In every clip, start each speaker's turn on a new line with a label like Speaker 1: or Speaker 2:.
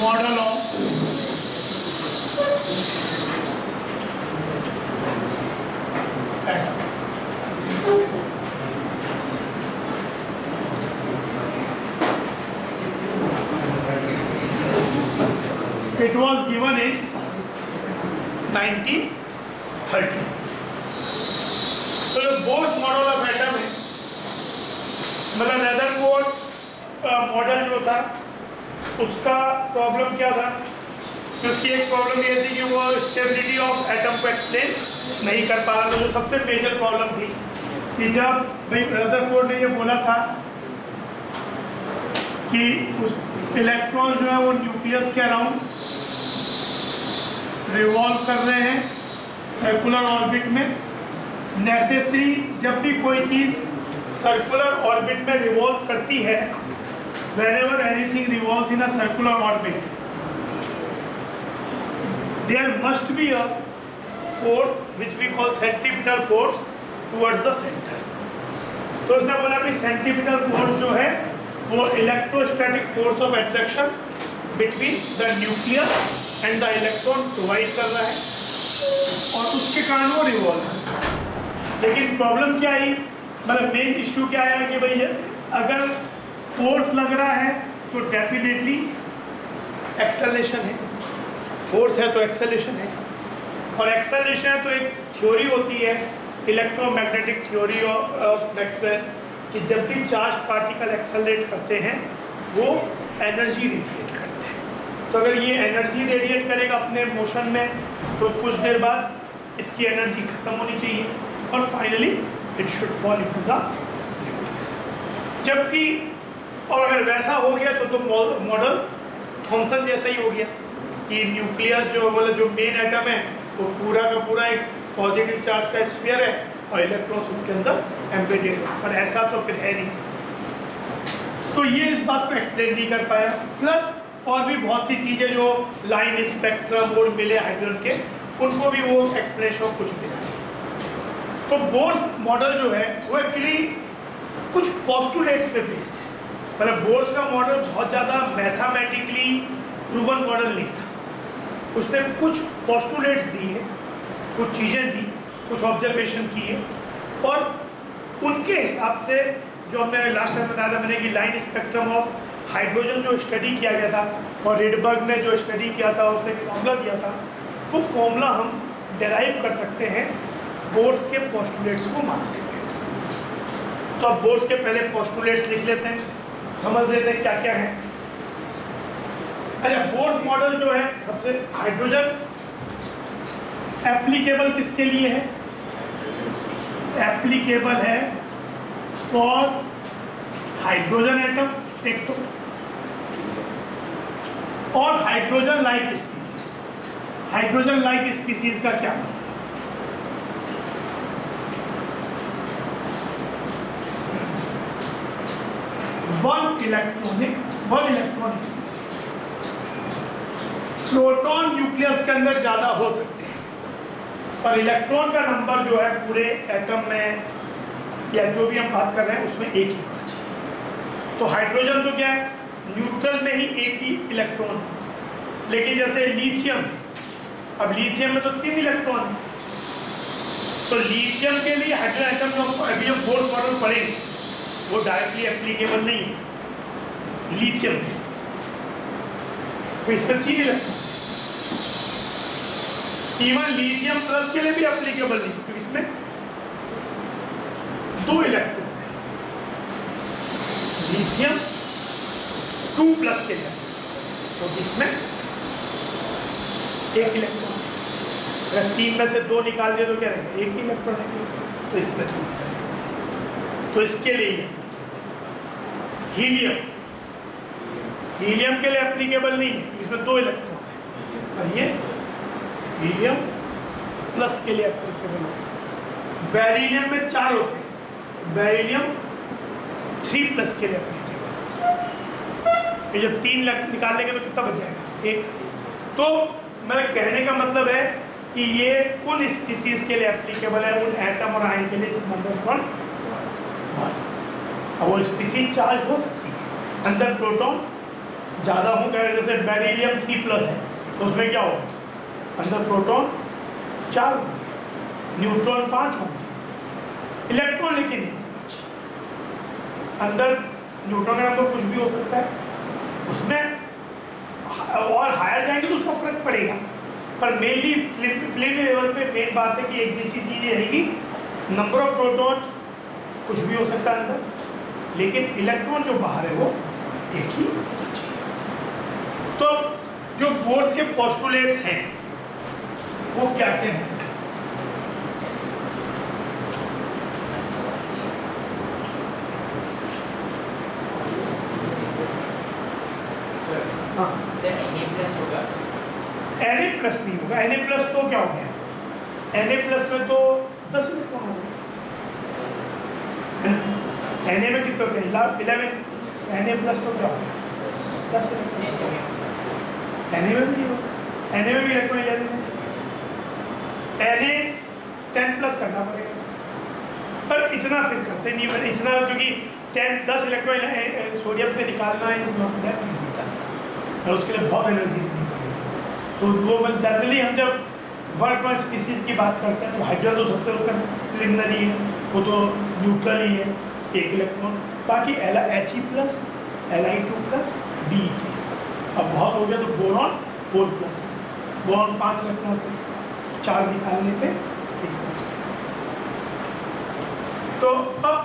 Speaker 1: Model of atom. It was given in 1930। तो जो Bohr's model of atom है, मतलब रदरफोर्ड मॉडल जो था उसका प्रॉब्लम क्या था, क्योंकि एक प्रॉब्लम ये थी कि वो स्टेबिलिटी ऑफ एटम को एक्सप्लेन नहीं कर पा रहा था। जो सबसे मेजर प्रॉब्लम थी कि जब भाई रदरफोर्ड ने ये बोला था कि उस इलेक्ट्रॉन जो है वो न्यूक्लियस के अराउंड रिवॉल्व कर रहे हैं सर्कुलर ऑर्बिट में। नेसेसरी जब भी कोई चीज़ सर्कुलर ऑर्बिट में रिवॉल्व करती है, whenever anything revolves in a circular orbit, there must be a force which we call centripetal force towards the center। तो उसने बोला कि सेंट्रीपिटल फोर्स जो है वो electrostatic force of attraction between the nucleus and the electron provide कर रहा है और उसके कारण वो रिवॉल्व है। लेकिन प्रॉब्लम क्या आई, मतलब मेन इश्यू क्या आया कि भाई अगर फोर्स लग रहा है तो डेफिनेटली एक्सेलरेशन है, फोर्स है तो एक्सेलरेशन है, और एक्सेलरेशन है तो एक थ्योरी होती है इलेक्ट्रोमैग्नेटिक थ्योरी ऑफ मैक्सवेल कि जब भी चार्ज पार्टिकल एक्सेलरेट करते हैं वो एनर्जी रेडिएट करते हैं। तो अगर ये एनर्जी रेडिएट करेगा अपने मोशन में तो कुछ देर बाद इसकी एनर्जी खत्म होनी चाहिए और finally it should fall into the nucleus. जबकि और अगर वैसा हो गया तो मॉडल थॉमसन जैसा ही हो गया कि न्यूक्लियस जो बोले जो मेन एटम है वो पूरा का पूरा एक पॉजिटिव चार्ज का स्फीयर है और इलेक्ट्रॉन्स उसके अंदर एम्बेडेड है, पर ऐसा तो फिर है नहीं। तो ये इस बात को एक्सप्लेन नहीं कर पाया। प्लस और भी बहुत सी चीज़ें जो लाइन स्पेक्ट्रम और मिले हाइड्रोजन के, उनको भी वो एक्सप्लेनेशन कुछ मिला। तो बोर मॉडल जो है वो एक्चुअली कुछ पोस्टुलेट्स पे बेस्ड है, मतलब बोर्स का मॉडल बहुत ज़्यादा मैथमेटिकली प्रूवन मॉडल नहीं था। उसने कुछ पोस्टुलेट्स दिए, कुछ चीज़ें दी, कुछ ऑब्जर्वेशन किए और उनके हिसाब से जो हमने लास्ट टाइम बताया था मैंने कि लाइन स्पेक्ट्रम ऑफ हाइड्रोजन जो स्टडी किया गया था और रेडबर्ग ने जो स्टडी किया था उसने एक फॉर्मूला दिया था, वो फॉर्मूला हम डेराइव कर सकते हैं बोर्स के पोस्टुलेट्स को मानते हुए। तो अब बोर्स के पहले पोस्टुलेट्स लिख लेते हैं, समझ लेते हैं क्या क्या है। अच्छा, बोर्स मॉडल जो है सबसे हाइड्रोजन एप्लीकेबल किसके लिए है? एप्लीकेबल है फॉर हाइड्रोजन एटम एक तो, और hydrogen like species. Hydrogen like species का क्या मतलब? One electron species. Proton nucleus के अंदर ज़्यादा हो सकते हैं, पर इलेक्ट्रॉन का नंबर जो है पूरे एटम में या जो भी हम बात कर रहे हैं उसमें एक ही होना चाहिए। तो हाइड्रोजन तो क्या है, न्यूट्रल में ही एक ही इलेक्ट्रॉन है। लेकिन जैसे लिथियम है, अब लिथियम में तो 3 इलेक्ट्रॉन है, तो लिथियम के लिए हाइड्रोजन एटम जो अभी हम बोर्स मॉडल पढ़ेंगे वो डायरेक्टली एप्लीकेबल नहीं है लिथियम के, तो इसमें 3 इलेक्ट्रॉन। इवन लिथियम प्लस के लिए भी एप्लीकेबल नहीं, क्योंकि इसमें 2 इलेक्ट्रॉन है। लिथियम 2 प्लस के लिए, तो इसमें 1 इलेक्ट्रॉन। अगर 3 में से 2 निकाल दिए तो क्या रहेगा, 1 ही इलेक्ट्रॉन है, तो इसमें 2। तो इसके लिए हीलियम, हीलियम के लिए एप्लीकेबल नहीं है, इसमें 2 इलेक्ट्रॉन है, और ये हीलियम प्लस के लिए एप्लीकेबल है। बेरिलियम में 4 होते हैं, बेरिलियम 3 प्लस के लिए एप्लीकेबल है। ये जब 3 निकाल लेंगे तो कितना बच जाएगा, 1। तो मेरा कहने का मतलब है कि ये उन स्पीसीज के लिए एप्लीकेबल है, उन एटम और आयन के लिए जब नंबर ऑफ वन 1। और वो स्पीसीज चार्ज हो सकती है, अंदर प्रोटॉन ज़्यादा होगा, जैसे बेरिलियम 3+ है तो उसमें क्या होगा, अंदर प्रोटॉन 4 होंगे, न्यूट्रॉन 5 होंगे, इलेक्ट्रॉन लेकिन नहीं 5। अंदर न्यूट्रॉन का नंबर कुछ भी हो सकता है उसमें, और हायर जाएंगे तो उसका फर्क पड़ेगा, पर मेनली प्लेन लेवल पे मेन बात है कि एक जैसी चीज़ ये रहेगी, नंबर ऑफ प्रोटॉन कुछ भी हो सकता है अंदर, लेकिन इलेक्ट्रॉन जो बाहर है वो एक ही होना चाहिए। तो जो बोर्स के पोस्टुलेट्स हैं वो क्या क्या हैं? हाँ,
Speaker 2: Na+ होगा,
Speaker 1: Na+ नहीं होगा, Na+ तो क्या हो गया, Na+ में तो 10 इलेक्ट्रॉन हो गए, Na में कितने होते हैं 11, Na+ तो क्या हो गया 10 इलेक्ट्रॉन, Na में भी नहीं होगा, Na में भी इलेक्ट्रॉन 11 में, Na 10+ करना पड़ेगा, पर इतना फिर करते नहीं, इतना क्योंकि 10 इलेक्ट्रॉन सोडियम से निकालना is not that easy task, और उसके लिए बहुत एनर्जी देनी पड़ेगी। तो वो जनरली हम जब वर्क ऑन स्पीसीज की बात करते हैं तो हाइड्रोजन तो सबसे ऊपर प्रिलिमिनरी है, वो तो न्यूट्रल ही है 1 इलेक्ट्रॉन, बाकी He+, Li2+, Be3+। अब बहुत हो गया तो बोरॉन 4+, बोरॉन 5 इलेक्ट्रॉन होते हैं, 4 निकालने पे 1 बचा। तो अब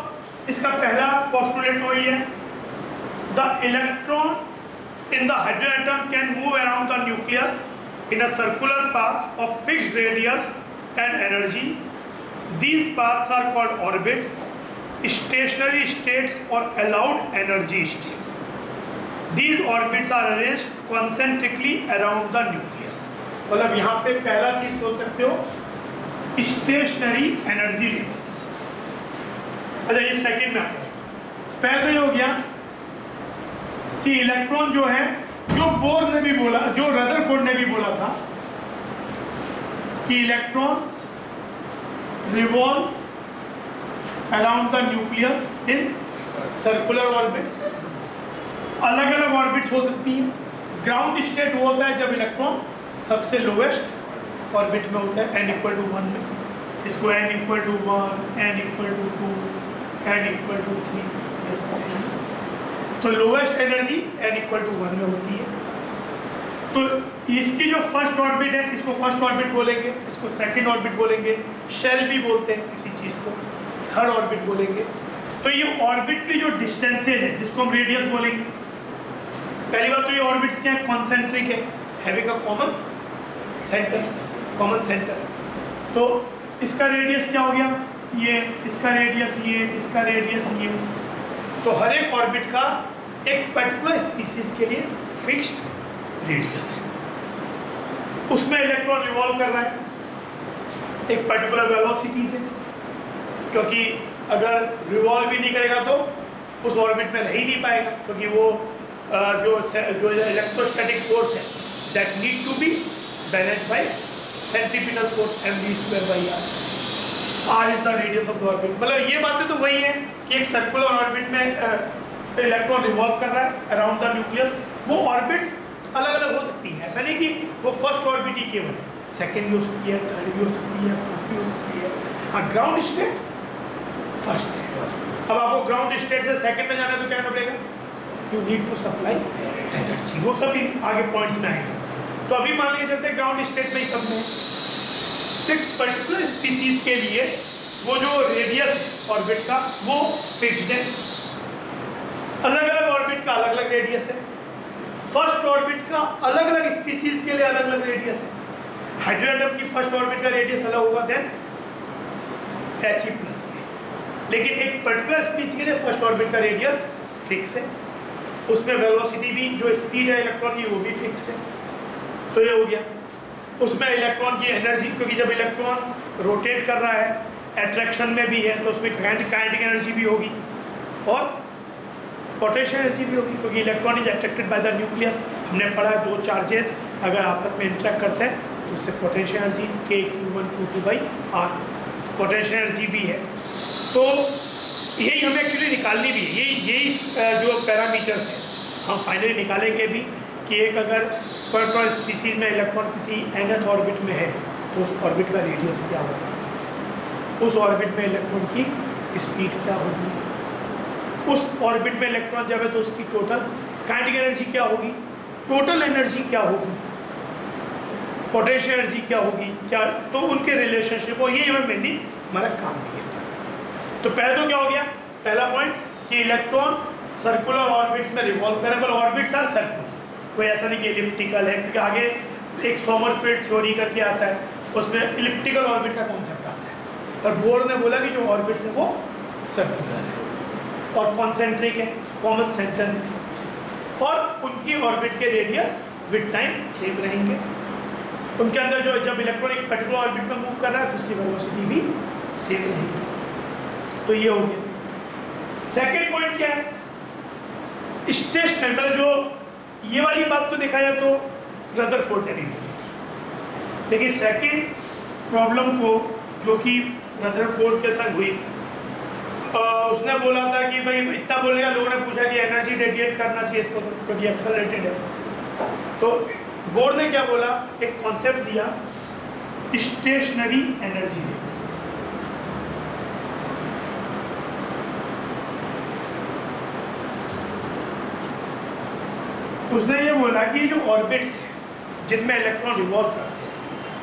Speaker 1: इसका पहला पोस्टुलेट वही है, the electron in the hydrogen atom can move around the nucleus in a circular path of fixed radius and energy. These paths are called orbits, stationary states or allowed energy states. These orbits are arranged concentrically around the nucleus. मतलब यहाँ पे पहला चीज सोच सकते हो stationery energy levels. अच्छा ये सेकंड में आ जाए, पहले ही हो गया कि इलेक्ट्रॉन जो है, जो बोर ने भी बोला, जो रदरफोर्ड ने भी बोला था कि electrons revolve around the nucleus in circular orbits. अलग अलग ऑर्बिट्स हो सकती हैं। ग्राउंड स्टेट वो होता है जब इलेक्ट्रॉन सबसे लोवेस्ट ऑर्बिट में होता है n = 1 में, इसको n = 1, n = 2, n = 3 ये सब है। तो लोवेस्ट एनर्जी n = 1 में होती है। तो इसकी जो फर्स्ट ऑर्बिट है इसको फर्स्ट ऑर्बिट बोलेंगे, इसको सेकंड ऑर्बिट बोलेंगे, शेल भी बोलते हैं किसी चीज़ को, थर्ड ऑर्बिट बोलेंगे। तो ये ऑर्बिट की जो डिस्टेंसेज है जिसको हम रेडियस बोलेंगे, पहली बात तो ये ऑर्बिट्स क्या है, कॉन्सेंट्रिक है, हैविंग अ कॉमन सेंटर। तो इसका रेडियस क्या हो गया, ये इसका रेडियस, ये इसका रेडियस, ये। तो हर एक ऑर्बिट का एक पर्टिकुलर स्पीसीज के लिए फिक्स्ड रेडियस है, उसमें इलेक्ट्रॉन रिवॉल्व कर रहा है एक पर्टिकुलर वेलोसिटी से, क्योंकि अगर रिवॉल्व ही नहीं करेगा तो उस ऑर्बिट में रह ही नहीं पाएगा, क्योंकि वो जो इलेक्ट्रोस्टैटिक फोर्स है that need to be balanced by centripetal force mv²/r। r is the radius of the orbit. मतलब ये बातें तो वही है कि एक सर्कुलर ऑर्बिट में इलेक्ट्रॉन रिवॉल्व कर रहा है अराउंड द न्यूक्लियस। वो ऑर्बिट्स अलग अलग हो सकती हैं, ऐसा नहीं कि वो फर्स्ट ऑर्बिट ही केवल है, सेकेंड भी हो सकती है, थर्ड भी हो सकती है, फोर्थ भी हो सकती है। हाँ, ग्राउंड स्टेट फर्स्ट है। अब आपको ग्राउंड स्टेट से सेकेंड में जाना है तो क्या करना पड़ेगा, you need to supply energy. वो सभी आगे पॉइंट्स में आएंगे। तो अभी मान के चलते हैं ग्राउंड स्टेट में ही सब में एक पर्टिकुलर स्पीसीज के लिए वो जो रेडियस ऑर्बिट का वो फिक्स्ड है। अलग अलग ऑर्बिट का अलग अलग रेडियस है। फर्स्ट ऑर्बिट का अलग अलग स्पीसीज के लिए अलग अलग रेडियस है। हाइड्रोजन एटम की फर्स्ट ऑर्बिट का रेडियस अलग होगा देन He+ के, लेकिन एक पर्टिकुलर स्पीसीज के लिए फर्स्ट ऑर्बिट का रेडियस फिक्स है, उसमें वेलोसिटी भी, जो स्पीड है इलेक्ट्रॉन की वो भी फिक्स है। तो ये हो गया। उसमें इलेक्ट्रॉन की एनर्जी, क्योंकि जब इलेक्ट्रॉन रोटेट कर रहा है अट्रैक्शन में भी है तो उसमें काइनेटिक एनर्जी भी होगी और पोटेंशियल एनर्जी भी होगी, क्योंकि electron is attracted by the nucleus. हमने पढ़ा है 2 चार्जेस अगर आपस में इंटरेक्ट करते हैं तो उससे potential energy K(Q1 Q2)/r potential energy भी है। तो यही हमें एक्चुअली निकालनी भी है, यही जो पैरामीटर्स हैं हम फाइनली निकालेंगे भी कि एक अगर फर्स्ट स्पीसीज में इलेक्ट्रॉन किसी nth ऑर्बिट में है तो उस ऑर्बिट का रेडियस क्या होगा, उस ऑर्बिट में इलेक्ट्रॉन की स्पीड क्या होगी, उस ऑर्बिट में इलेक्ट्रॉन जब है तो उसकी टोटल काइनेटिक एनर्जी क्या होगी, टोटल एनर्जी क्या होगी, पोटेंशियल एनर्जी क्या होगी, क्या तो उनके रिलेशनशिप और ये हमें मेनली हमारा काम भी है। तो पहले तो क्या हो गया, पहला पॉइंट कि इलेक्ट्रॉन सर्कुलर ऑर्बिट्स में रिवॉल्व करें, पर ऑर्बिट्स आर सर्कुलर, कोई ऐसा नहीं कि एलिप्टिकल है, क्योंकि आगे एक सोमरफेल्ड थ्योरी करके आता है उसमें इलिप्टिकल ऑर्बिट का कॉन्सेप्ट आता है, पर बोर ने बोला कि जो ऑर्बिट्स है वो सर्कुलर है और कॉन्सेंट्रिक है, कॉमन सेंटर है, और उनकी ऑर्बिट के रेडियस विद टाइम सेम रहेंगे। उनके अंदर जो जब इलेक्ट्रॉन एक पर्टिकुलर ऑर्बिट में मूव कर रहा है तो उसकी वेलोसिटी भी सेम रहेगी। तो ये हो गया। सेकेंड पॉइंट क्या है, स्टेशनरी, मतलब जो ये वाली बात तो देखा जाए तो रदरफोर्ड ने भी बोली थी, लेकिन सेकेंड प्रॉब्लम को जो कि रदरफोर्ड के संग हुई, उसने बोला था कि भाई इतना बोलने का, लोगों ने पूछा कि एनर्जी रेडिएट करना चाहिए इसको क्योंकि एक्सेलरेटेड है, तो बोर ने क्या बोला, एक कॉन्सेप्ट दिया स्टेशनरी एनर्जी लेवल्स। उसने ये बोला कि जो ऑर्बिट्स हैं जिनमें इलेक्ट्रॉन रिवॉल्व करते हैं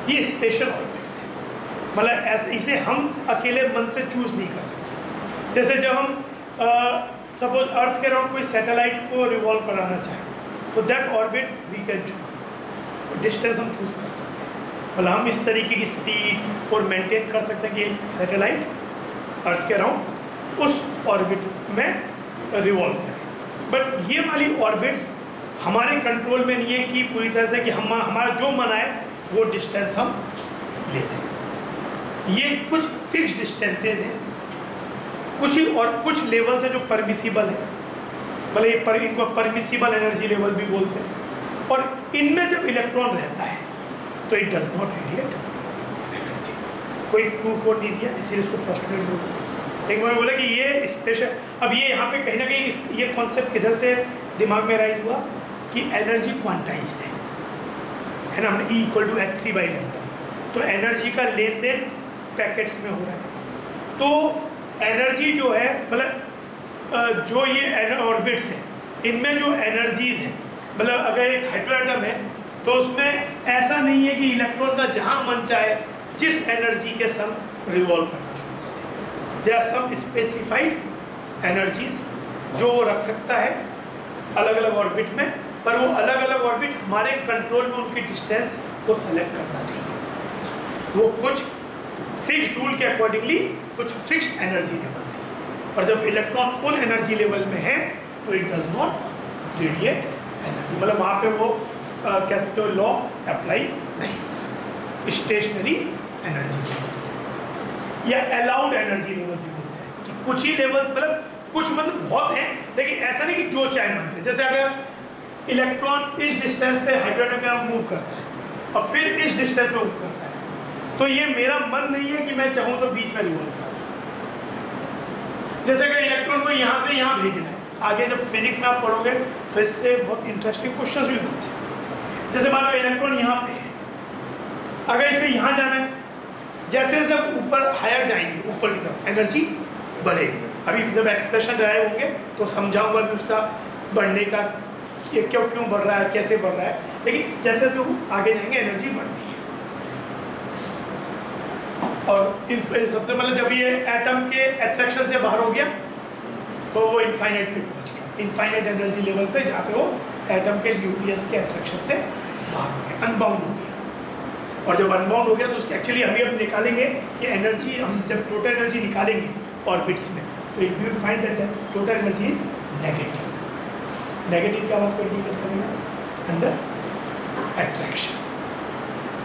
Speaker 1: ये स्पेशल ऑर्बिट्स हैं, मतलब ऐसे इसे हम अकेले मन से चूज नहीं कर सकते। जैसे जब हम सपोज अर्थ के अराउंड कोई सैटेलाइट को रिवॉल्व कराना चाहें तो that orbit we can choose, distance हम चूज कर सकते हैं, मतलब हम इस तरीके की स्पीड और मेंटेन कर सकते हैं कि एक सैटेलाइट अर्थ के अराउंड उस ऑर्बिट में रिवॉल्व करे। बट ये वाली ऑर्बिट्स हमारे कंट्रोल में नहीं है कि पूरी तरह से कि हम हमारा जो मन आए वो डिस्टेंस हम ले लें। ये कुछ फिक्स डिस्टेंसेज हैं, कुछ ही और कुछ लेवल्स हैं जो परमिसिबल है, मतलब ये इनको परमिसिबल एनर्जी लेवल भी बोलते हैं, और इनमें जब इलेक्ट्रॉन रहता है तो it does not radiate energy. कोई प्रूफ और नहीं दिया, इसीलिए इसको पोस्टुलेट बोलते हैं। लेकिन मैंने बोला कि ये स्पेशल, अब ये यहाँ पे कहीं ना कहीं ये कॉन्सेप्ट किधर से दिमाग में राइज हुआ कि एनर्जी क्वांटाइज्ड है ना, हमने E=hc/λ, तो एनर्जी का लेन देन पैकेट्स में हो रहा है। तो एनर्जी जो है, मतलब जो ये ऑर्बिट्स हैं इनमें जो एनर्जीज हैं, मतलब अगर एक हाइड्रोएटम है तो उसमें ऐसा नहीं है कि इलेक्ट्रॉन का जहाँ मन चाहे जिस एनर्जी के संग रिवॉल्व करना शुरू कर दे। There are some specified energies जो वो रख सकता है अलग अलग ऑर्बिट में, पर वो अलग अलग ऑर्बिट हमारे कंट्रोल में उनकी डिस्टेंस को सेलेक्ट करता नहीं, वो कुछ फिक्स्ड रूल के अकॉर्डिंगली कुछ फिक्स्ड एनर्जी लेवल्स है, और जब इलेक्ट्रॉन उन एनर्जी लेवल में है तो it does not radiate energy, मतलब वहाँ पे वो कह सकते हो लॉ अप्लाई नहीं। स्टेशनरी एनर्जी लेवल्स या अलाउड एनर्जी लेवल्स बोलते हैं कि कुछ ही लेवल्स, मतलब कुछ मतलब बहुत हैं, लेकिन ऐसा नहीं कि जो चाहे मन करे। जैसे अगर इलेक्ट्रॉन इस डिस्टेंस पे हाइड्रोजन का मूव करता है और फिर इस डिस्टेंस पे मूव करता है, तो ये मेरा मन नहीं है कि मैं चाहूँ तो बीच में रिवॉल्व करूँ। जैसे कि इलेक्ट्रॉन को यहाँ से यहाँ भेजना है, आगे जब फिजिक्स में आप पढ़ोगे तो इससे बहुत इंटरेस्टिंग क्वेश्चंस भी होते हैं। जैसे मान लो इलेक्ट्रॉन यहाँ पे है, अगर इसे यहाँ जाना है, जैसे जब ऊपर हायर जाएंगे ऊपर की तरफ एनर्जी बढ़ेगी। अभी जब एक्सप्रेशन ड्राइव होंगे तो समझाऊंगा भी उसका बढ़ने का क्यों बढ़ रहा है, कैसे बढ़ रहा है, लेकिन जैसे जैसे वो आगे जाएंगे एनर्जी बढ़ती है। और सबसे पहले जब ये एटम के अट्रैक्शन से बाहर हो गया तो वो इनफाइनाइट पे पहुंच गया, इनफाइनाइट एनर्जी लेवल पे, जहाँ पे वो एटम के न्यूक्लियस के अट्रैक्शन से बाहर हो गया, अनबाउंड हो गया। और जब अनबाउंड हो गया तो उसकी एक्चुअली अभी हम निकालेंगे कि एनर्जी, हम जब टोटल एनर्जी निकालेंगे ऑर्बिट्स में तो if you find that total energy is negative. Negative का बात कोई इंडिकेट करेगा अंदर अट्रैक्शन।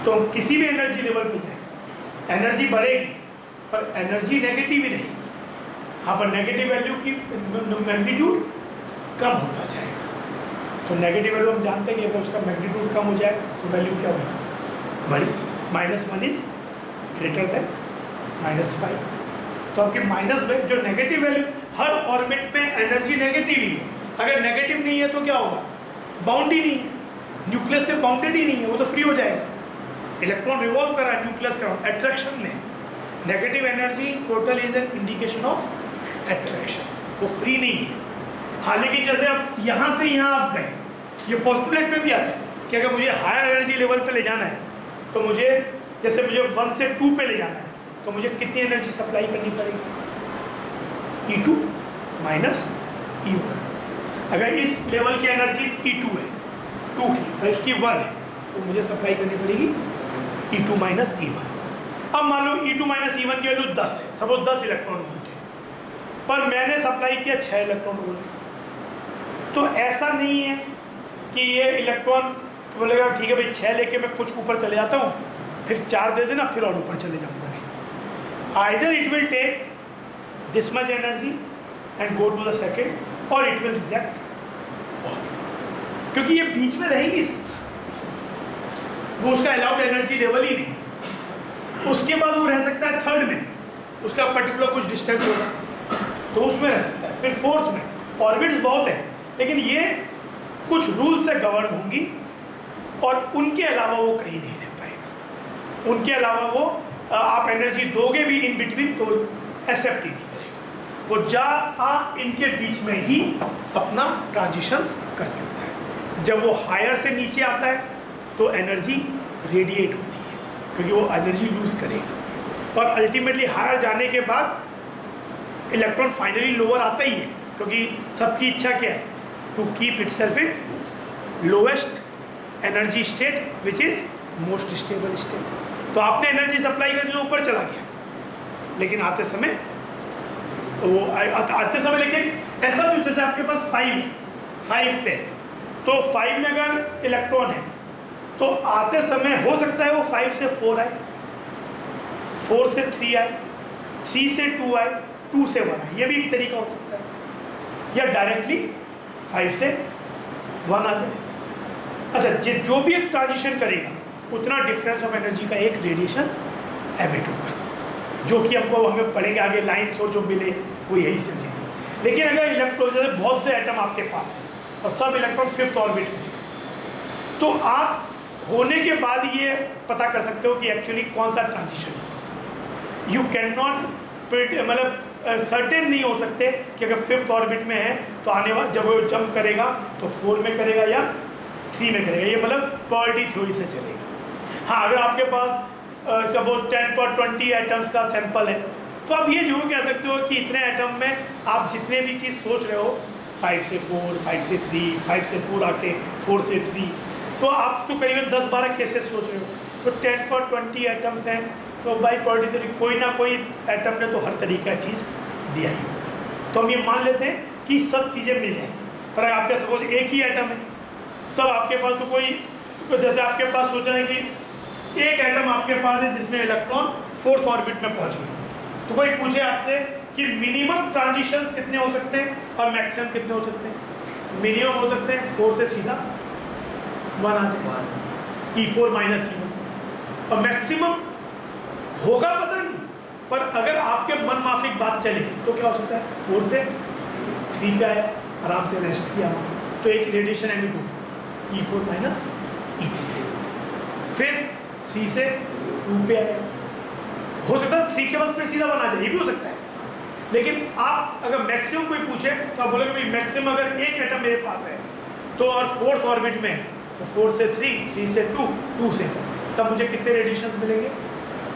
Speaker 1: तो किसी भी एनर्जी लेवल पे जाए एनर्जी बढ़ेगी पर एनर्जी नेगेटिव ही रहेगी। हाँ, पर नेगेटिव वैल्यू की मैग्नीट्यूड कम होता जाएगा। तो नेगेटिव वैल्यू हम जानते हैं कि अगर उसका मैग्नीट्यूड कम हो जाए तो वैल्यू क्या होगी, बड़ी। -1 इज ग्रेटर देन -5। तो आपकी माइनस जो नेगेटिव वैल्यू, हर ऑर्बिट में एनर्जी नेगेटिव ही है, अगर नेगेटिव नहीं है तो क्या होगा, बाउंड ही नहीं है, न्यूक्लियस से बाउंडेड ही नहीं है, वो तो फ्री हो जाएगा। इलेक्ट्रॉन रिवॉल्व कर रहा है न्यूक्लियस का अट्रैक्शन में। Negative energy total is an indication of attraction, वो फ्री नहीं है। हाँ, लेकिन जैसे आप यहाँ से यहाँ आप गए, ये पोस्टुलेट में भी आता है कि अगर मुझे हायर एनर्जी लेवल पे ले जाना है तो मुझे, जैसे मुझे 1 से 2 पे ले जाना है, तो मुझे कितनी एनर्जी सप्लाई करनी पड़ेगी, E2 माइनस E1। अगर इस लेवल की एनर्जी E2 है 2 की और इसकी 1 है, तो मुझे सप्लाई करनी पड़ेगी E2 माइनस E1। अब मान लो E2 माइनस E1 की वैल्यू 10 है, सपोज 10 इलेक्ट्रॉन वोल्ट है, पर मैंने सप्लाई किया 6 इलेक्ट्रॉन वोल्ट। तो ऐसा नहीं है कि ये इलेक्ट्रॉन बोलेगा ठीक है भाई 6 लेके मैं कुछ ऊपर चले जाता हूँ, फिर 4 दे देना, फिर और ऊपर चले जाऊँगा। Either it will take this much energy and go to the second, और इट विल रिजेक्ट, क्योंकि ये बीच में रह ही नहीं सकता, वो उसका अलाउड एनर्जी लेवल ही नहीं। उसके बाद वो रह सकता है थर्ड में, उसका पर्टिकुलर कुछ डिस्टेंस होगा तो उसमें रह सकता है, फिर फोर्थ में। ऑर्बिट्स बहुत है, लेकिन ये कुछ रूल से गवर्न होंगी और उनके अलावा वो कहीं नहीं रह पाएगा। उनके अलावा वो आप एनर्जी दोगे भी इन बिटवीन तो एक्सेप्ट ही नहीं करेगा, वो जा आ इनके बीच में ही अपना ट्रांजिशंस कर सकता है। जब वो हायर से नीचे आता है तो एनर्जी रेडिएट होती है, क्योंकि वो एनर्जी यूज़ करेगा, और अल्टीमेटली हायर जाने के बाद इलेक्ट्रॉन फाइनली लोअर आता ही है, क्योंकि सबकी इच्छा क्या है, to keep itself in lowest energy state which is most stable state. तो आपने एनर्जी सप्लाई कर दी तो ऊपर चला गया, लेकिन आते समय लेकिन ऐसा भी, जैसे आपके पास 5 है, 5 पे, तो 5 में अगर इलेक्ट्रॉन है तो आते समय हो सकता है वो 5 से 4 आए, 4 से 3 आए, 3 से 2 आए, 2 से 1 आए, ये भी एक तरीका हो सकता है, या डायरेक्टली 5 से 1 आ जाए। अच्छा, जो भी एक ट्रांजिशन करेगा उतना डिफरेंस ऑफ एनर्जी का एक रेडिएशन एमिट होगा, जो कि हमको हमें पढ़ेंगे आगे, लाइन्स और जो मिले वो यही समझेंगे। लेकिन अगर इलेक्ट्रॉन, जैसे बहुत से एटम आपके पास है और सब इलेक्ट्रॉन 5th ऑर्बिट में, तो आप होने के बाद ये पता कर सकते हो कि एक्चुअली कौन सा ट्रांजिशन है। यू कैन नॉट मतलब सर्टेन नहीं हो सकते कि अगर 5th ऑर्बिट में है तो आने वाला जब वो जंप करेगा तो 4 में करेगा या 3 में करेगा, ये मतलब प्रोबेबिलिटी थ्योरी से चलेगा। हाँ, अगर आपके पास सपोज 10/20 एटम्स का सैंपल है, तो आप ये जरूर कह सकते हो कि इतने एटम में आप जितने भी चीज़ सोच रहे हो, 5 से 4, 5 से 3, 5 से 4 आके 4 से 3, तो आप तो करीबन 10-12 केसेस सोच रहे हो, तो 10/20 एटम्स हैं, तो बाई प्रोबेबिलिटी कोई ना कोई एटम ने तो हर तरीके का चीज़ दिया ही, तो हम ये मान लेते हैं कि सब चीज़ें मिल जाएंगी। पर आपके सपोज एक ही एटम है, तब आपके पास तो कोई, तो जैसे आपके पास सोच रहे हैं कि एक एटम आपके पास है जिसमें इलेक्ट्रॉन 4th ऑर्बिट में पहुंच गए, तो कोई पूछे आपसे कि मिनिमम ट्रांजिशंस कितने हो सकते हैं और मैक्सिमम कितने हो सकते हैं। मिनिमम हो सकते हैं 4 से सीधा 1 आ जाए, E4 माइनस E1, और मैक्सिमम होगा पता नहीं, पर अगर आपके मन माफिक बात चले तो क्या हो सकता है, 4 से 3 पे आया, आराम से रेस्ट किया, तो एक रेडिएशन एमिट हो, E4 माइनस E3, फिर 3 से 2 पे आया, हो सकता है 3 के बाद फिर सीधा 1 आ जाए, ये भी हो सकता है। लेकिन आप अगर मैक्सिमम कोई पूछे तो आप बोलेंगे भाई मैक्सिमम अगर एक एटम मेरे पास है तो, और 4th ऑर्बिट में, तो 4 से 3, 3 से 2, 2 से 4, तब मुझे कितने रेडिएशंस मिलेंगे,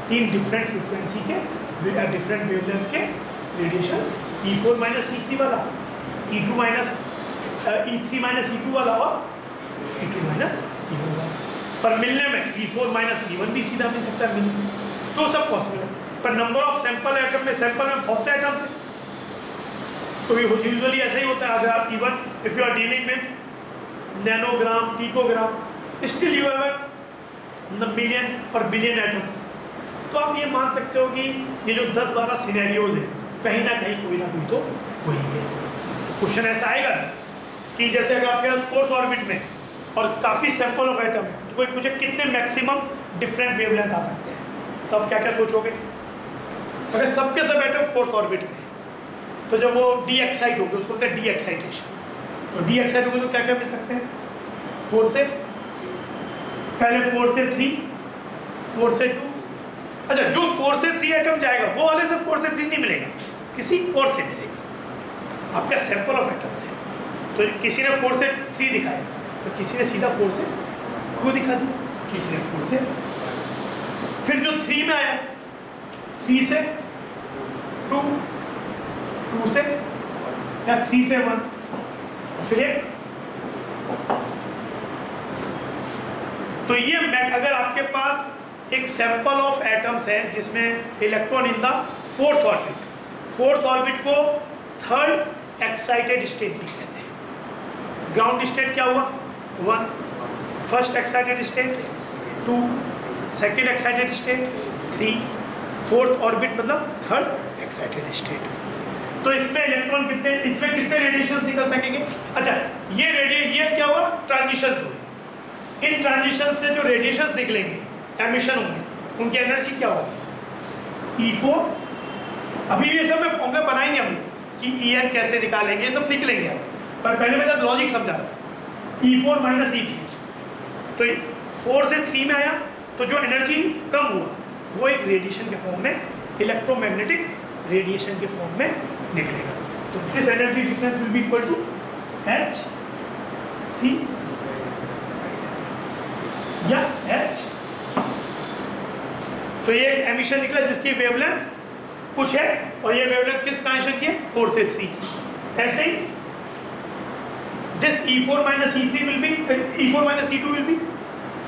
Speaker 1: 3 डिफरेंट फ्रिक्वेंसी के, डिफरेंट वेवलेंथ के रेडिएशंस, E4 माइनस E3 वाला, E2 minus E3 minus E2 वाला, और E2 माइनस E1 वाला। पर मिलने में E4 माइनस E1 भी सीधा मिल सकता है, मिलने तो सब पॉसिबल है। पर नंबर ऑफ सैंपल एटम में, सैंपल में बहुत से एटम्स हैं, तो यूजुअली ऐसा ही होता है। अगर आप even if you are dealing with nanogram, picogram, still you have million और बिलियन एटम्स, तो आप ये मान सकते हो कि ये जो 10-12 सिनेरियोज हैं, कहीं ना कहीं कोई ना कोई तो हो ही गया। क्वेश्चन ऐसा आएगा कि जैसे अगर आपके पास 4th ऑर्बिट में और काफ़ी सैंपल ऑफ एटम है, तो कोई पूछे कितने मैक्सिमम डिफरेंट वेवलेंथ आ सकते हैं, तो आप क्या क्या सोचोगे। अगर सबके सब एटम 4th ऑर्बिट में, तो जब वो डी एक्साइट होंगे, उसको बोलते हैं डी एक्साइटेशन, तो डी एक्साइड होंगे तो क्या क्या मिल सकते हैं? 4 से, पहले 4 से 3, 4 से 2। अच्छा, जो 4 से 3 एटम जाएगा वो वाले से 4 से 3 नहीं मिलेगा, किसी और से मिलेगा। आपका सैंपल ऑफ एटम्स है, तो किसी ने 4 से 3 दिखाया, तो किसी ने सीधा 4 से 2 दिखा दिया, किसी ने 4 से। फिर जो 3 में आया, 3 से 2, 2 से या 3 से 1, और फिर 1। तो ये अगर आपके पास एक सैंपल ऑफ एटम्स है जिसमें electron in the 4th orbit, 4th orbit को 3rd एक्साइटेड स्टेट भी कहते हैं। ग्राउंड स्टेट क्या हुआ? 1, first excited state 2, second excited state 3, 4th orbit मतलब 3rd एक्साइटेड स्टेट। तो इसमें इलेक्ट्रॉन कितने, इसमें कितने रेडिएशंस निकल सकेंगे? अच्छा, ये क्या हुआ? ट्रांजिशंस हुए। इन ट्रांजिशन से जो रेडिएशंस निकलेंगे, एमिशन होंगे, उनकी एनर्जी क्या होगी? E4। अभी ये सब में फॉर्मूला बनाएंगे हम लोग कि En कैसे निकालेंगे, ये सब निकलेंगे अब, पर पहले मैं जब लॉजिक समझा रहा हूँ। E4 माइनस E3, तो 4 से 3 में आया तो जो एनर्जी कम हुआ वो एक रेडिएशन के फॉर्म में, इलेक्ट्रोमैग्नेटिक रेडिएशन के फॉर्म में निकलेगा। तो this energy difference will be equal to Hc या H। तो ये एमिशन निकला जिसकी वेवलेंथ कुछ है, और ये वेवलेंथ किस ट्रांजिशन की है? 4 से 3 की। ऐसे ही this E4 minus E3 will be, E4 minus E2 will be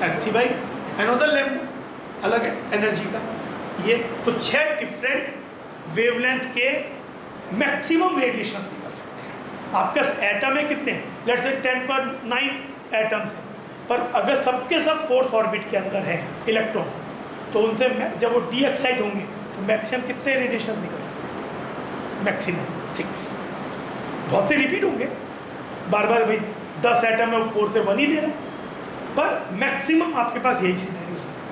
Speaker 1: Hc by another lambda, अलग एनर्जी का। ये तो 6 डिफरेंट वेवलेंथ के मैक्सिमम रेडिएशंस निकल सकते हैं। आपके एटम है कितने? लेट्स से 10⁹ एटम्स हैं, पर अगर सबके सब 4th ऑर्बिट के अंदर है इलेक्ट्रॉन, तो उनसे जब वो डी एक्साइट होंगे तो मैक्सिमम कितने रेडिएशंस निकल सकते हैं? मैक्सिमम 6। बहुत से रिपीट होंगे बार बार, भाई 10 एटम है वो 4 से 1 ही दे रहा है, पर मैक्सिमम आपके पास यही सिनेरियो हो सकता है।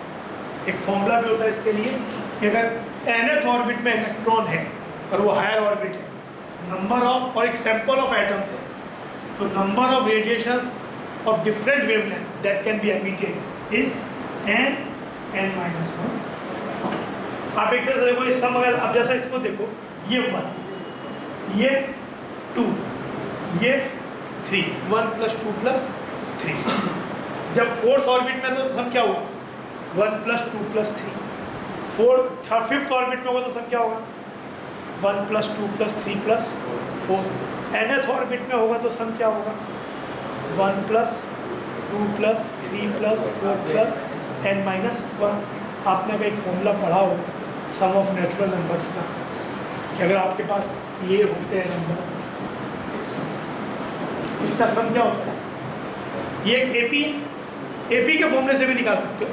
Speaker 1: एक फॉर्मूला भी होता है इसके लिए कि अगर nth ऑर्बिट में इलेक्ट्रॉन है और वो हायर ऑर्बिट है, नंबर ऑफ, और एक सैंपल ऑफ एटम्स है, तो number of radiations of different wavelength that can be emitted is n-1। आप एक तरह से देखो, इस सम अगर आप जैसा इसको देखो, ये 1, ये 2, ये 3, 1 + 2 + 3। जब 4th ऑर्बिट में तो सम क्या हुआ? 1 + 2 + 3। 5th ऑर्बिट में होगा तो सम क्या होगा? 1 + 2 + 3 + 4। nth ऑर्बिट में होगा तो सम क्या होगा? 1 + 2 + 3 + 4 + n-1। आपने अगर एक फॉर्मूला पढ़ा हो सम ऑफ नेचुरल नंबर्स का, कि अगर आपके पास ये होते हैं नंबर, इसका सम क्या होता है? ये एक AP है, AP के फॉर्मूले से भी निकाल सकते हो।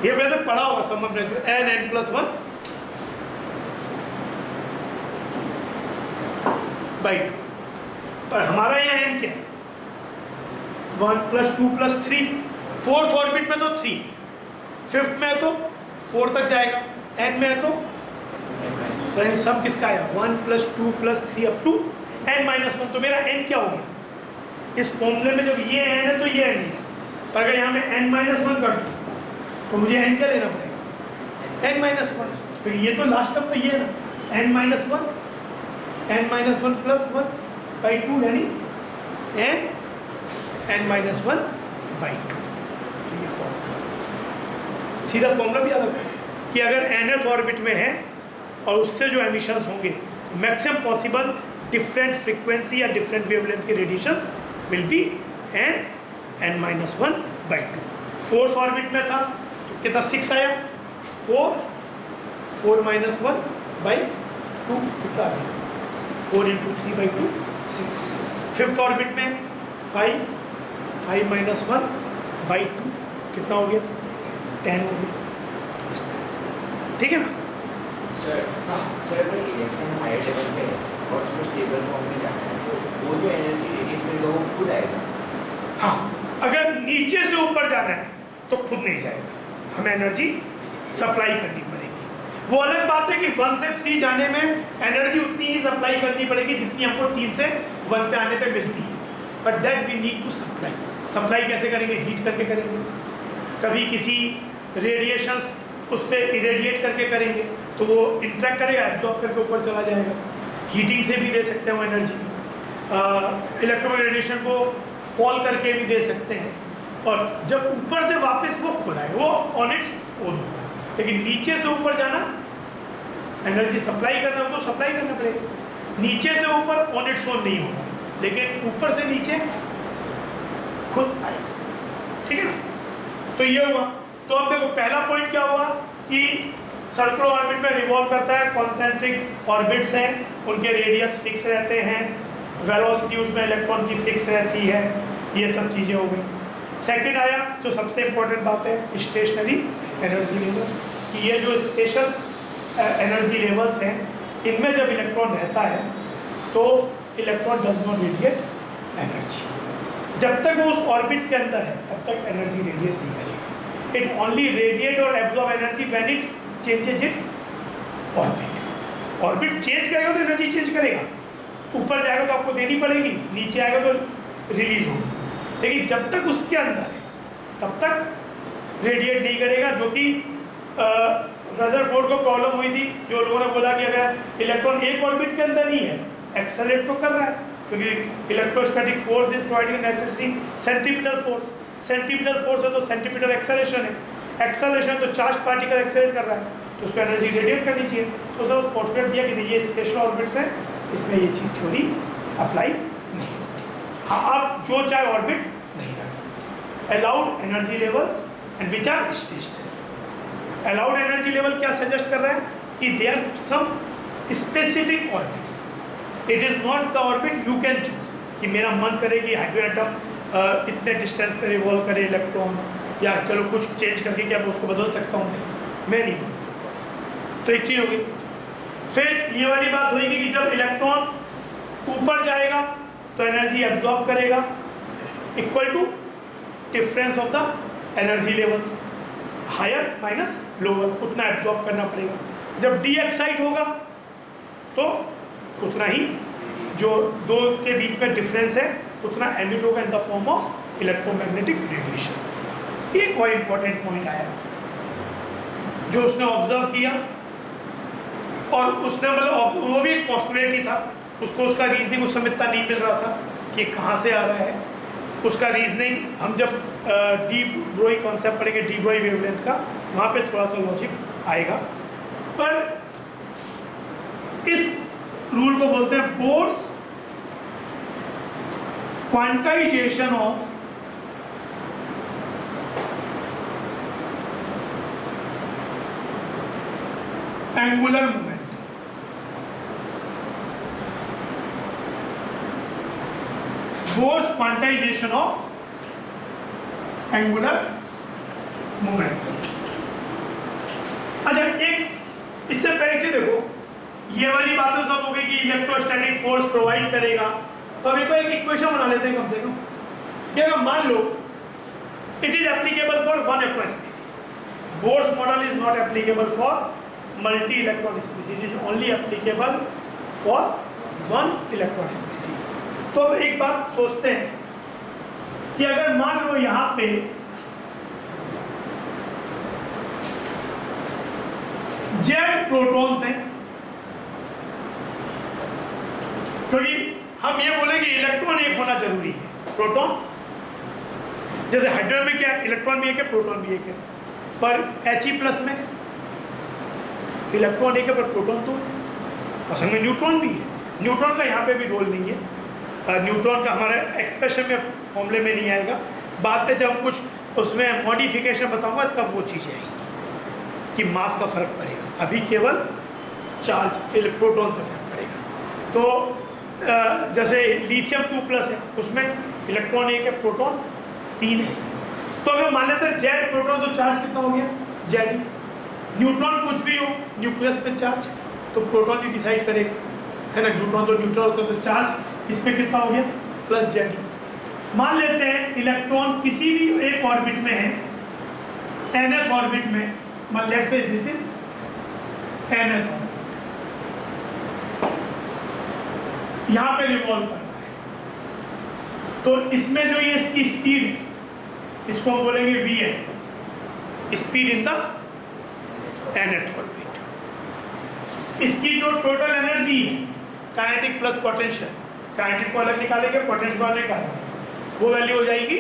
Speaker 1: ये वैसे पढ़ा होगा सम ऑफ नेचुरल n+1/2। पर हमारा यहाँ n क्या है? 1 + 2 + 3। 4th ऑर्बिट में तो 3, 5th में है तो 4 तक जाएगा, n में है तो सब किसका आया? 1 + 2 + 3 अप टू n-1। तो मेरा n क्या हो गया? इस फॉर्मूले में जब ये n है तो ये n लिया, पर अगर यहाँ मैं n-1 कर दूँ तो मुझे n क्या लेना पड़ेगा? n-1। तो ये तो लास्ट टर्म तो ये है ना, n-1 + 1/2 यानी n-1/2। तो ये फॉर्मूला, सीधा फॉर्मूला भी याद रखो कि अगर nth ऑर्बिट में है और उससे जो एमिशंस होंगे, मैक्सिमम पॉसिबल डिफरेंट फ्रीक्वेंसी या डिफरेंट वेवलेंथ के radiations will be n-1/2। 4th orbit में था तो कितना? 6 आया, 4 -1/2 कितना आ गया? 4 × 3/2 6। 5th ऑर्बिट में 5 -1/2 कितना हो गया? 10 हो गया। इस तरह से, ठीक है ना
Speaker 2: सर? सर अगर इलेक्ट्रॉन हायर लेवल पे है और उसको स्टेबल फॉर्म में जाना है, तो वो जो एनर्जी रेडिएट करेगा वो खुद आएगा?
Speaker 1: हाँ, अगर नीचे से ऊपर जाना है तो खुद नहीं जाएगा, हमें एनर्जी सप्लाई करनी पड़ेगी। वो अलग बात है कि 1 से 3 जाने में एनर्जी उतनी ही सप्लाई करनी पड़ेगी जितनी हमको 3 से 1 पे आने पे मिलती है। But that we need to supply. Supply कैसे करेंगे? हीट करके करेंगे, कभी किसी रेडिएशंस उस पर इरेडिएट करके करेंगे तो वो इंट्रैक्ट करेगा, एब्जॉर्ब करके ऊपर चला जाएगा। हीटिंग से भी दे सकते हैं वो एनर्जी, इलेक्ट्रोमैग्नेटिक रेडिएशन को फॉल करके भी दे सकते हैं, और जब ऊपर से वापस वो खुलाएगा वो ऑन इट्स ओन होगा। लेकिन नीचे से ऊपर जाना, एनर्जी सप्लाई करना हो तो सप्लाई करना पड़ेगा। नीचे से ऊपर ऑन इट्स ओन नहीं होगा, लेकिन ऊपर से नीचे खुद आएगा, ठीक है ना? तो ये हुआ। तो अब देखो पहला पॉइंट क्या हुआ कि सर्कुलर ऑर्बिट में रिवॉल्व करता है, कॉन्सेंट्रिक ऑर्बिट्स हैं, उनके रेडियस फिक्स रहते हैं, वेलोसिटी उसमें इलेक्ट्रॉन की फिक्स रहती है, ये सब चीज़ें हो गई। सेकंड आया जो सबसे इम्पोर्टेंट बात है, स्टेशनरी एनर्जी लेवल, कि ये जो स्पेशल एनर्जी लेवल्स हैं, इनमें जब इलेक्ट्रॉन रहता है तो electron does not radiate energy. जब तक वो उस ऑर्बिट के अंदर है तब तक एनर्जी रेडिएट नहीं करेगा। इट ओनली रेडिएट और absorb energy when it changes its orbit. Orbit change करेगा तो एनर्जी चेंज करेगा, ऊपर जाएगा तो आपको देनी पड़ेगी, नीचे आएगा तो रिलीज होगी। लेकिन जब तक उसके अंदर है तब तक रेडिएट नहीं करेगा, जो कि रदरफोर्ड को प्रॉब्लम हुई थी, जो लोगों ने बोला कि अगर इलेक्ट्रॉन एक ऑर्बिट के अंदर ही है, एक्सेलरेट तो कर रहा है क्योंकि electrostatic force is providing necessary centripetal force. Centripetal force है तो सेंट्रीपिटल एक्सेलरेशन है, एक्सेलरेशन तो चार्ज पार्टिकल एक्सेलरेट कर रहा है, तो उसको एनर्जी रेडिएट करनी चाहिए। तो उसने उस पोस्टुलेट दिया कि नहीं ये स्पेशल ऑर्बिट्स है, इसमें ये चीज़ थ्योरी अप्लाई नहीं होती। हाँ, आप जो चाहे ऑर्बिट नहीं रख सकते। Allowed energy levels and which are stationary. Allowed energy level क्या सजेस्ट कर रहा है कि they are some specific orbits, it is not the orbit you can choose कि मेरा मन करे कि हाइड्रोजन एटम इतने डिस्टेंस पे रिवॉल्व करे इलेक्ट्रॉन, या चलो कुछ चेंज करके क्या मैं उसको बदल सकता हूँ, मैं नहीं बदल सकता। तो एक चीज़ होगी। फिर ये वाली बात होगी कि जब इलेक्ट्रॉन ऊपर जाएगा तो एनर्जी एब्जॉर्ब करेगा equal to difference of the energy levels, higher minus lower, उतना एब्जॉर्ब करना पड़ेगा। जब डी एक्साइट होगा तो उतना ही जो दो के बीच में डिफरेंस है उतना एमिट होगा in the form of electromagnetic radiation. एक और इम्पॉर्टेंट पॉइंट आया जो उसने ऑब्जर्व किया, और उसने मतलब वो भी एक पोस्टुलेट ही था, उसको उसका रीजनिंग उस समय इतना नहीं मिल रहा था कि कहाँ से आ रहा है उसका रीजनिंग। हम जब डी ब्रोई कॉन्सेप्ट पढ़ेंगे, डी ब्रोई वेवलेंथ का, वहाँ पे थोड़ा सा लॉजिक आएगा। पर इस रूल को बोलते हैं Bohr's quantization of angular moment. Bohr's quantization of angular moment. अच्छा, एक इससे पहले चीज देखो, ये वाली बातें सब हो गई कि इलेक्ट्रोस्टैटिक फोर्स प्रोवाइड करेगा। तो अभी को एक इक्वेशन बना लेते हैं कम से कम कि अगर मान लो it is applicable for one electron species, Bohr's model is not applicable for multi electron species, it is only applicable for one electron species. तो अब एक बात सोचते हैं कि अगर मान लो यहां पे जेड प्रोटॉन्स हैं, क्योंकि हम ये बोले कि इलेक्ट्रॉन एक होना जरूरी है, प्रोटॉन जैसे हाइड्रोजन में क्या इलेक्ट्रॉन भी एक है प्रोटॉन भी एक है, पर He+ में इलेक्ट्रॉन एक है पर प्रोटॉन तो है, और संग में न्यूट्रॉन भी है। न्यूट्रॉन का यहाँ पे भी रोल नहीं है, न्यूट्रॉन का हमारे एक्सप्रेशन में फॉर्मूले में नहीं आएगा, बाद में जब कुछ उसमें मॉडिफिकेशन बताऊंगा तब वो चीज़ें आएंगी कि मास का फर्क पड़ेगा, अभी केवल चार्ज प्रोटॉन से फर्क पड़ेगा। तो जैसे लिथियम 2+ है, उसमें इलेक्ट्रॉन एक है प्रोटॉन 3 है। तो अगर मान लेते हैं जेड प्रोटॉन तो चार्ज कितना हो गया जेड। न्यूट्रॉन कुछ भी हो न्यूक्लियस पे चार्ज, तो प्रोटॉन ही डिसाइड करेगा, है ना। न्यूट्रॉन तो न्यूट्रल होता है तो चार्ज इस पे कितना हो गया प्लस जेड। मान लेते हैं इलेक्ट्रॉन किसी भी एक ऑर्बिट में है, nth ऑर्बिट में, मान let's say this is nth orbit, यहाँ पे रिवॉल्व कर रहा है। तो इसमें जो ये इसकी स्पीड है इसको हम बोलेंगे Vn, speed in the nth orbit. इसकी जो टोटल एनर्जी है काइनेटिक प्लस पोटेंशियल, काइनेटिक को अलग निकालेंगे, पोटेंशियल को अलग निकालेंगे, वो वैल्यू हो जाएगी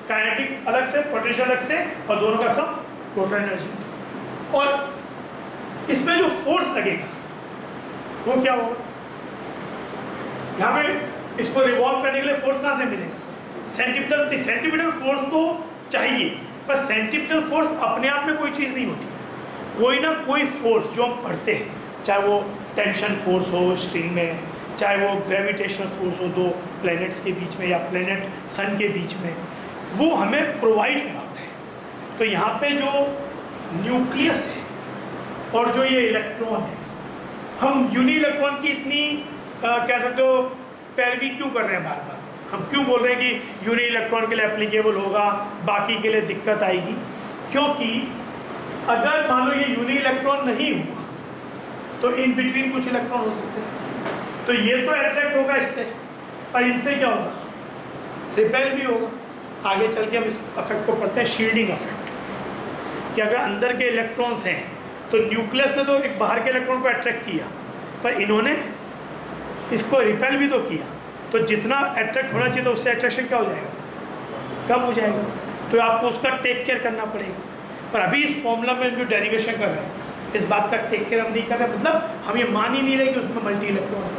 Speaker 1: काइनेटिक अलग से पोटेंशियल अलग से और दोनों का सम टोटल एनर्जी। और इसमें जो फोर्स लगेगा वो क्या होगा, यहाँ पे इसको रिवॉल्व करने के लिए फोर्स कहाँ से मिलेगा, सेंटीमीटर फोर्स तो चाहिए, पर सेंटीमीटर फोर्स अपने आप में कोई चीज़ नहीं होती, कोई ना कोई फोर्स जो हम पढ़ते हैं, चाहे वो टेंशन फोर्स हो स्ट्रिंग में, चाहे वो ग्रेविटेशनल फोर्स हो दो प्लैनेट्स के बीच में या प्लैनेट सन के बीच में, वो हमें प्रोवाइड कराते हैं। तो यहाँ पे जो न्यूक्लियस है और जो ये इलेक्ट्रॉन है, हम यूनी इलेक्ट्रॉन की इतनी कह सकते हो पैरवी क्यों कर रहे हैं बार बार, हम क्यों बोल रहे हैं कि यूनी इलेक्ट्रॉन के लिए एप्लीकेबल होगा, बाकी के लिए दिक्कत आएगी, क्योंकि अगर मान लो ये यूनी इलेक्ट्रॉन नहीं हुआ तो इन बिटवीन कुछ इलेक्ट्रॉन हो सकते हैं, तो ये तो अट्रैक्ट होगा इससे, पर इनसे क्या होगा, रिपेल भी होगा। आगे चल के हम इस इफेक्ट को पढ़ते हैं शील्डिंग इफेक्ट, कि अगर अंदर के इलेक्ट्रॉन्स हैं तो न्यूक्लियस ने तो एक बाहर के इलेक्ट्रॉन को अट्रैक्ट किया, पर इन्होंने इसको रिपेल भी तो किया, तो जितना अट्रैक्ट होना चाहिए तो उससे अट्रैक्शन क्या हो जाएगा, कम हो जाएगा। तो आपको उसका टेक केयर करना पड़ेगा। पर अभी इस फॉर्मूला में जो डेरिवेशन कर रहे हैं इस बात का टेक केयर हम नहीं कर रहे, मतलब हम ये मान ही नहीं रहे कि उसमें मल्टी इलेक्ट्रॉन है,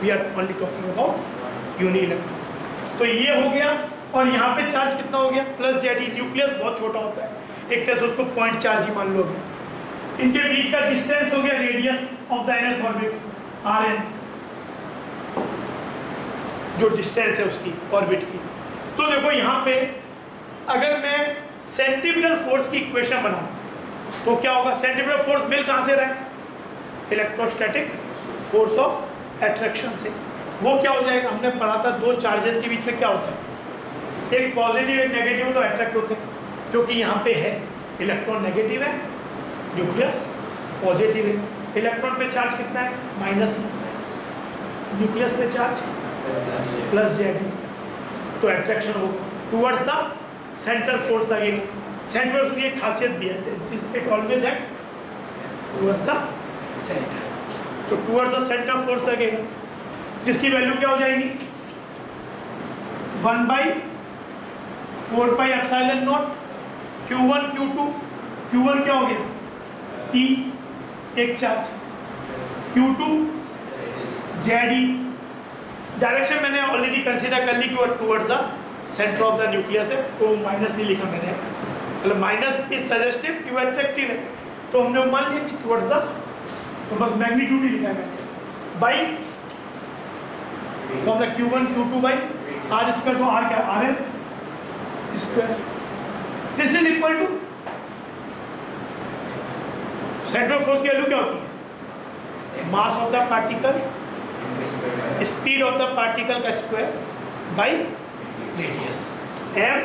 Speaker 1: we are only talking about uni electron. तो ये हो गया, और यहाँ पे चार्ज कितना हो गया, प्लस जेडी। न्यूक्लियस बहुत छोटा होता है, एक तरह से उसको पॉइंट चार्ज ही मान लोगे। इनके बीच का डिस्टेंस हो गया radius of the nth orbit Rn, जो डिस्टेंस है उसकी ऑर्बिट की। तो देखो यहाँ पे अगर मैं सेंटीमीटर फोर्स की इक्वेशन बनाऊं तो क्या होगा, सेंटीमीटर फोर्स मिल कहाँ से रहा है, इलेक्ट्रोस्टैटिक फोर्स ऑफ अट्रैक्शन से। वो क्या हो जाएगा, हमने पढ़ा था दो चार्जेस के बीच में क्या होता है, एक पॉजिटिव एक नेगेटिव, तो अट्रैक्ट होते हैं, जो कि यहाँ पे है, इलेक्ट्रॉन नेगेटिव है, न्यूक्लियस पॉजिटिव है। इलेक्ट्रॉन पे चार्ज कितना है, माइनस, न्यूक्लियस पे चार्ज प्लस जेड, तो अट्रैक्शन हो टूवर्ड्स द सेंटर फोर्स लगेगा। सेंटर फोर्स की एक खासियत भी है, it always act towards the centre, तो टूवर्ड्स द सेंटर फोर्स लगेगा, जिसकी वैल्यू क्या हो जाएगी, 1/4 pi epsilon not Q1 Q2। Q1 क्या हो गया, E एक चार्ज, Q2 ZE। डायरेक्शन मैंने ऑलरेडी कंसीडर कर ली कि वो towards the centre of the nucleus है, तो माइनस नहीं लिखा मैंने, मतलब माइनस इज सजेस्टिव कि वो अट्रैक्टिव है, तो हमने मान लिया कि टूवर्ड्स द, तो बस मैग्नीट्यूड ही लिखा है मैंने, by from the Q1 Q2 by R square, तो R क्या है, Rn square, this is equal to central force की वैल्यू क्या होती है, mass of the particle, speed of the particle का स्क्वायर बाई रेडियस, m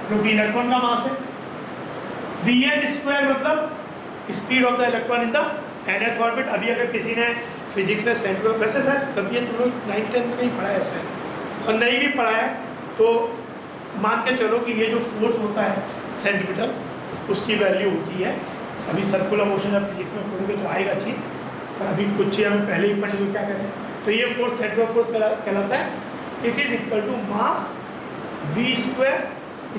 Speaker 1: जो कि इलेक्ट्रॉन का मास है, Vn स्क्वायर मतलब speed of the electron in the nth orbit. अभी अगर किसी ने फिजिक्स में सेंट्रल, वैसे सर कभी तुम लोग 9-10 में नहीं पढ़ा है इसमें, और नहीं भी पढ़ा है तो मान के चलो कि ये जो फोर्स होता है सेंटीमीटर, उसकी वैल्यू होती है, अभी सर्कुलर मोशन ऑफ फिजिक्स में पढ़ोगे तो आएगा चीज़, पर अभी कुछ चीज़ हमें पहले ही पढ़े तो क्या करें, तो ये फोर्स सेंट्रल फोर्स कहलाता है, it is equal to mass v square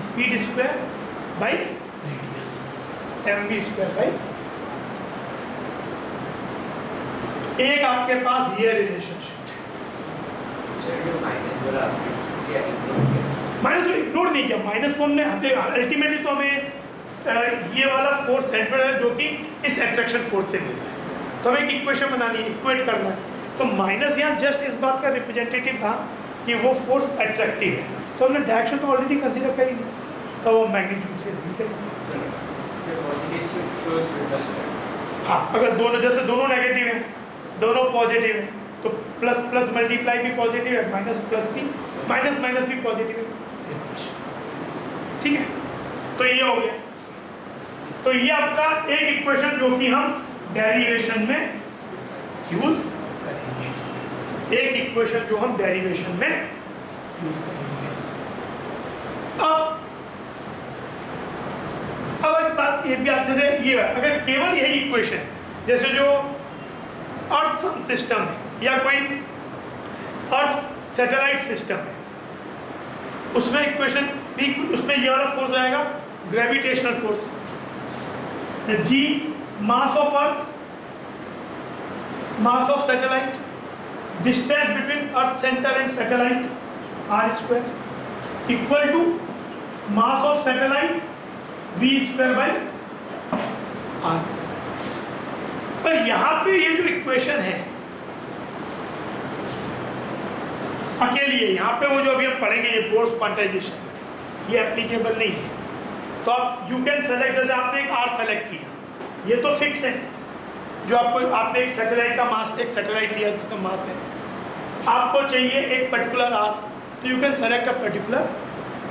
Speaker 1: speed square by radius, mv square by. एक आपके पास ये रिलेशनशिप, माइनस को इग्नोर नहीं किया, माइनस को हमने अल्टीमेटली तो हमें ये वाला फोर्स सेंटर है जो कि इस अट्रैक्शन फोर्स से मिल रहा है, तो हमें एक इक्वेशन बनानी है, इक्वेट करना है, तो माइनस यहाँ जस्ट इस बात का रिप्रेजेंटेटिव था कि वो फोर्स अट्रैक्टिव है, तो हमने डायरेक्शन तो ऑलरेडी कंसीडर कर ही ली, तो वो मैग्नीट्यूड से हाँ, अगर दोनों जैसे दोनों नेगेटिव है दोनों पॉजिटिव है तो प्लस प्लस मल्टीप्लाई भी पॉजिटिव है, माइनस प्लस भी, माइनस माइनस भी पॉजिटिव है, ठीक है। तो ये हो गया, तो ये आपका एक इक्वेशन जो कि हम डेरिवेशन में यूज करेंगे, एक इक्वेशन जो हम डेरिवेशन में यूज करेंगे। अब एक बात ये भी आती है, जैसे ये अगर केवल यही इक्वेशन, जैसे जो अर्थ सन सिस्टम है या कोई अर्थ सैटेलाइट सिस्टम है, उसमें इक्वेशन भी उसमें ये वाला फोर्स आएगा, gravitational force, G mass of earth, mass of satellite, distance between earth centre and satellite R square equal to mass of satellite V square by R. पर यहां पे ये जो इक्वेशन है अकेली है, यहाँ पे वो जो अभी हम पढ़ेंगे ये बोर्स क्वांटाइजेशन, ये एप्लीकेबल नहीं है। तो आप यू कैन सेलेक्ट, जैसे आपने एक आर सेलेक्ट किया, ये तो फिक्स है, जो आपको आपने एक सैटेलाइट का मास, एक सैटेलाइट लिया जिसका मास है, आपको चाहिए एक पर्टिकुलर आर, तो you can select a particular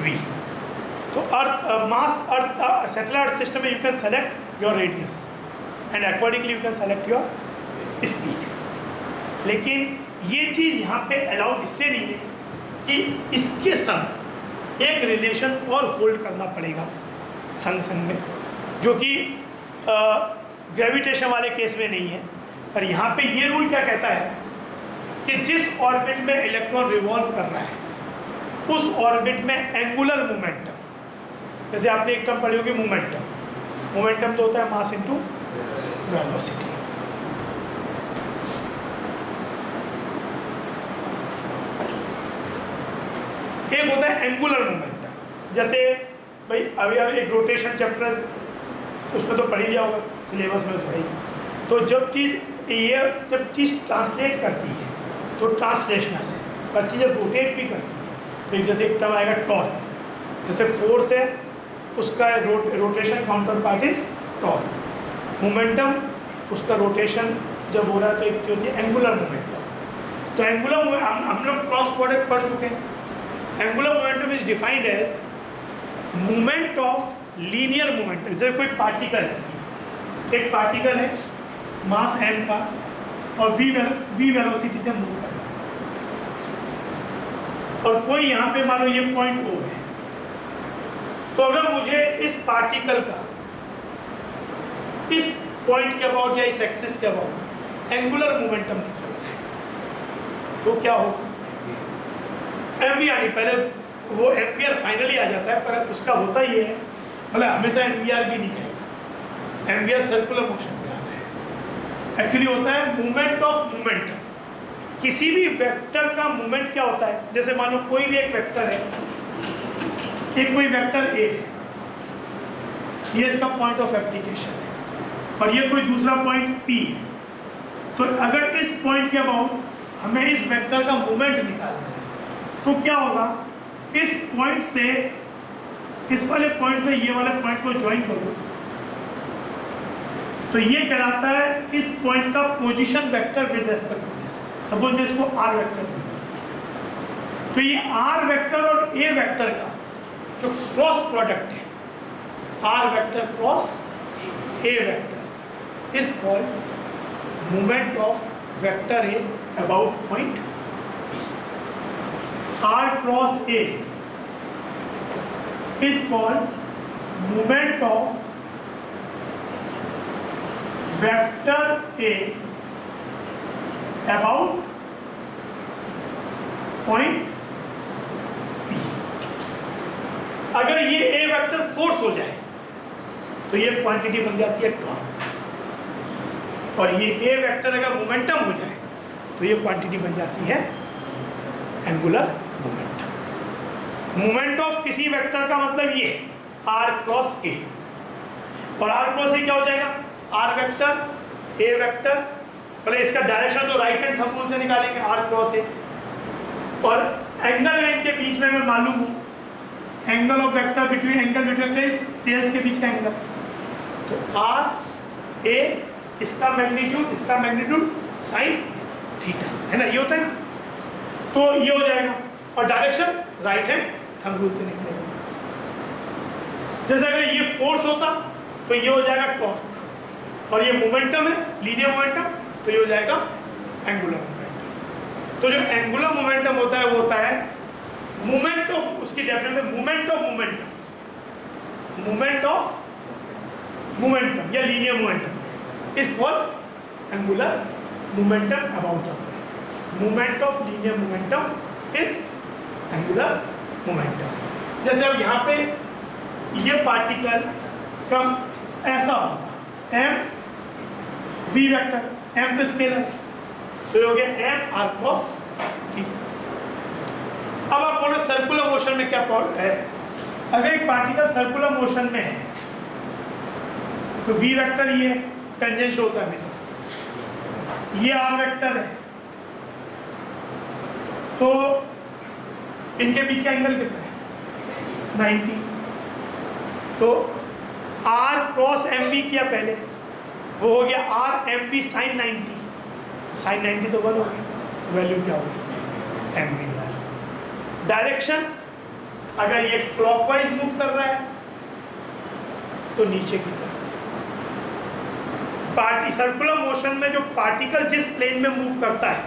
Speaker 1: V. तो earth mass earth satellite system में you can select your radius and accordingly you can select your speed. लेकिन ये चीज़ यहाँ पे अलाउड इसलिए नहीं है कि इसके संग एक रिलेशन और होल्ड करना पड़ेगा संग संग में, जो कि ग्रेविटेशन वाले केस में नहीं है। पर यहाँ पे ये रूल क्या कहता है कि जिस ऑर्बिट में इलेक्ट्रॉन रिवॉल्व कर रहा है उस ऑर्बिट में एंगुलर मोमेंटम, जैसे आपने एक टर्म पढ़ी होगी मोमेंटम, मोमेंटम तो होता है मास इनटू वेलोसिटी। एक होता है एंगुलर मोमेंटम, जैसे भाई अभी एक रोटेशन चैप्टर उसमें तो पढ़ ही लिया होगा सिलेबस में, तो भाई तो जब चीज़ ट्रांसलेट करती है तो ट्रांसलेशनल है, पर चीज़ जब रोटेट भी करती है तो एक जैसे एक टर्म आएगा टॉर्क, जैसे फोर्स है उसका rotation counter part is torque, momentum उसका रोटेशन जब हो रहा है तो एक होती है एंगुलर मोमेंटम। तो एंगुलर हम लोग क्रॉस प्रोडक्ट पढ़ चुके हैं। Angular momentum is defined as moment of linear momentum. जैसे कोई पार्टिकल है, एक पार्टिकल है मास m का और v वेलोसिटी से मूव कर रहा है, और कोई यहाँ पे मान लो ये पॉइंट O है, तो अगर मुझे इस पार्टिकल का इस पॉइंट के अबाउट या इस एक्सिस के अबाउट एंगुलर मोमेंटम निकालना है तो क्या होगा, एमवीआर नहीं, पहले वो एमवीआर फाइनली आ जाता है, पर उसका होता ही है, मतलब हमेशा एमवीआर भी नहीं है, एमवीआर सर्कुलर मोशन में आता है। एक्चुअली होता है मूवमेंट ऑफ मोमेंटम। किसी भी वेक्टर का मूवमेंट क्या होता है, जैसे मान लो कोई भी एक वेक्टर है, एक कोई वेक्टर ए है, ये इसका पॉइंट ऑफ एप्लीकेशन है, और ये कोई दूसरा पॉइंट पी है, तो अगर इस पॉइंट के अबाउट हमें इस वेक्टर का मूवमेंट निकालना है तो क्या होगा, इस पॉइंट से इस वाले पॉइंट से ये वाले पॉइंट को ज्वाइन करो तो ये कहलाता है इस पॉइंट का position vector with respect to this. Suppose मैं इसको आर वेक्टर दूंगा, तो ये आर वेक्टर और ए वेक्टर का जो क्रॉस प्रोडक्ट है, R vector cross A vector, is called movement of vector A about point. R cross A is called moment of vector A about point P। अगर ये A vector force हो जाए तो ये quantity बन जाती है टॉर्क, और ये A वेक्टर अगर मोमेंटम हो जाए तो ये क्वांटिटी बन जाती है एंगुलर मोमेंटम। मोमेंट ऑफ किसी वेक्टर का मतलब ये आर क्रॉस ए, और आर क्रॉस ए क्या हो जाएगा, आर वेक्टर ए वेक्टर, मतलब इसका डायरेक्शन तो राइट हैंड थंब रूल से निकालेंगे, आर क्रॉस ए, और एंगल इनके बीच में मैं मालूम हूँ, angle of vector between angle between tails के बीच का एंगल, तो आर ए इसका मैग्नीट्यूड साइन थीटा है ना, ये होता है ना, तो ये हो जाएगा, और direction right hand thumb rule से निकलेगा। जैसे अगर ये फोर्स होता तो ये हो जाएगा टॉर्क, और ये मोमेंटम है लीनियर मोमेंटम, तो ये हो जाएगा एंगुलर मोमेंटम। तो जो एंगुलर मोमेंटम होता है वो होता है मूवमेंट ऑफ, उसकी डेफिनेशन मूवमेंट ऑफ मोमेंटम या linear momentum is called angular momentum about a point. Movement of linear momentum is angular momentum. जैसे अब यहाँ पे ये पार्टिकल का ऐसा होता एम वी वेक्टर, एम तो स्केलर है, तो हो गया एम आर क्रॉस वी। अब आप बोलो सर्कुलर मोशन में क्या प्रॉब्लम है? अगर एक पार्टिकल सर्कुलर मोशन में है तो वी वेक्टर ये टेंजेंट होता है हमेशा, ये आर वेक्टर है, तो इनके बीच का एंगल कितना है? 90। तो आर क्रॉस एम वी किया पहले, वो हो गया आर एम वी साइन 90, तो साइन 90 तो 1 हो गया, तो वैल्यू क्या होगी? M V are. डायरेक्शन, अगर ये क्लॉकवाइज मूव कर रहा है तो नीचे की तरफ। सर्कुलर मोशन में जो पार्टिकल जिस प्लेन में मूव करता है,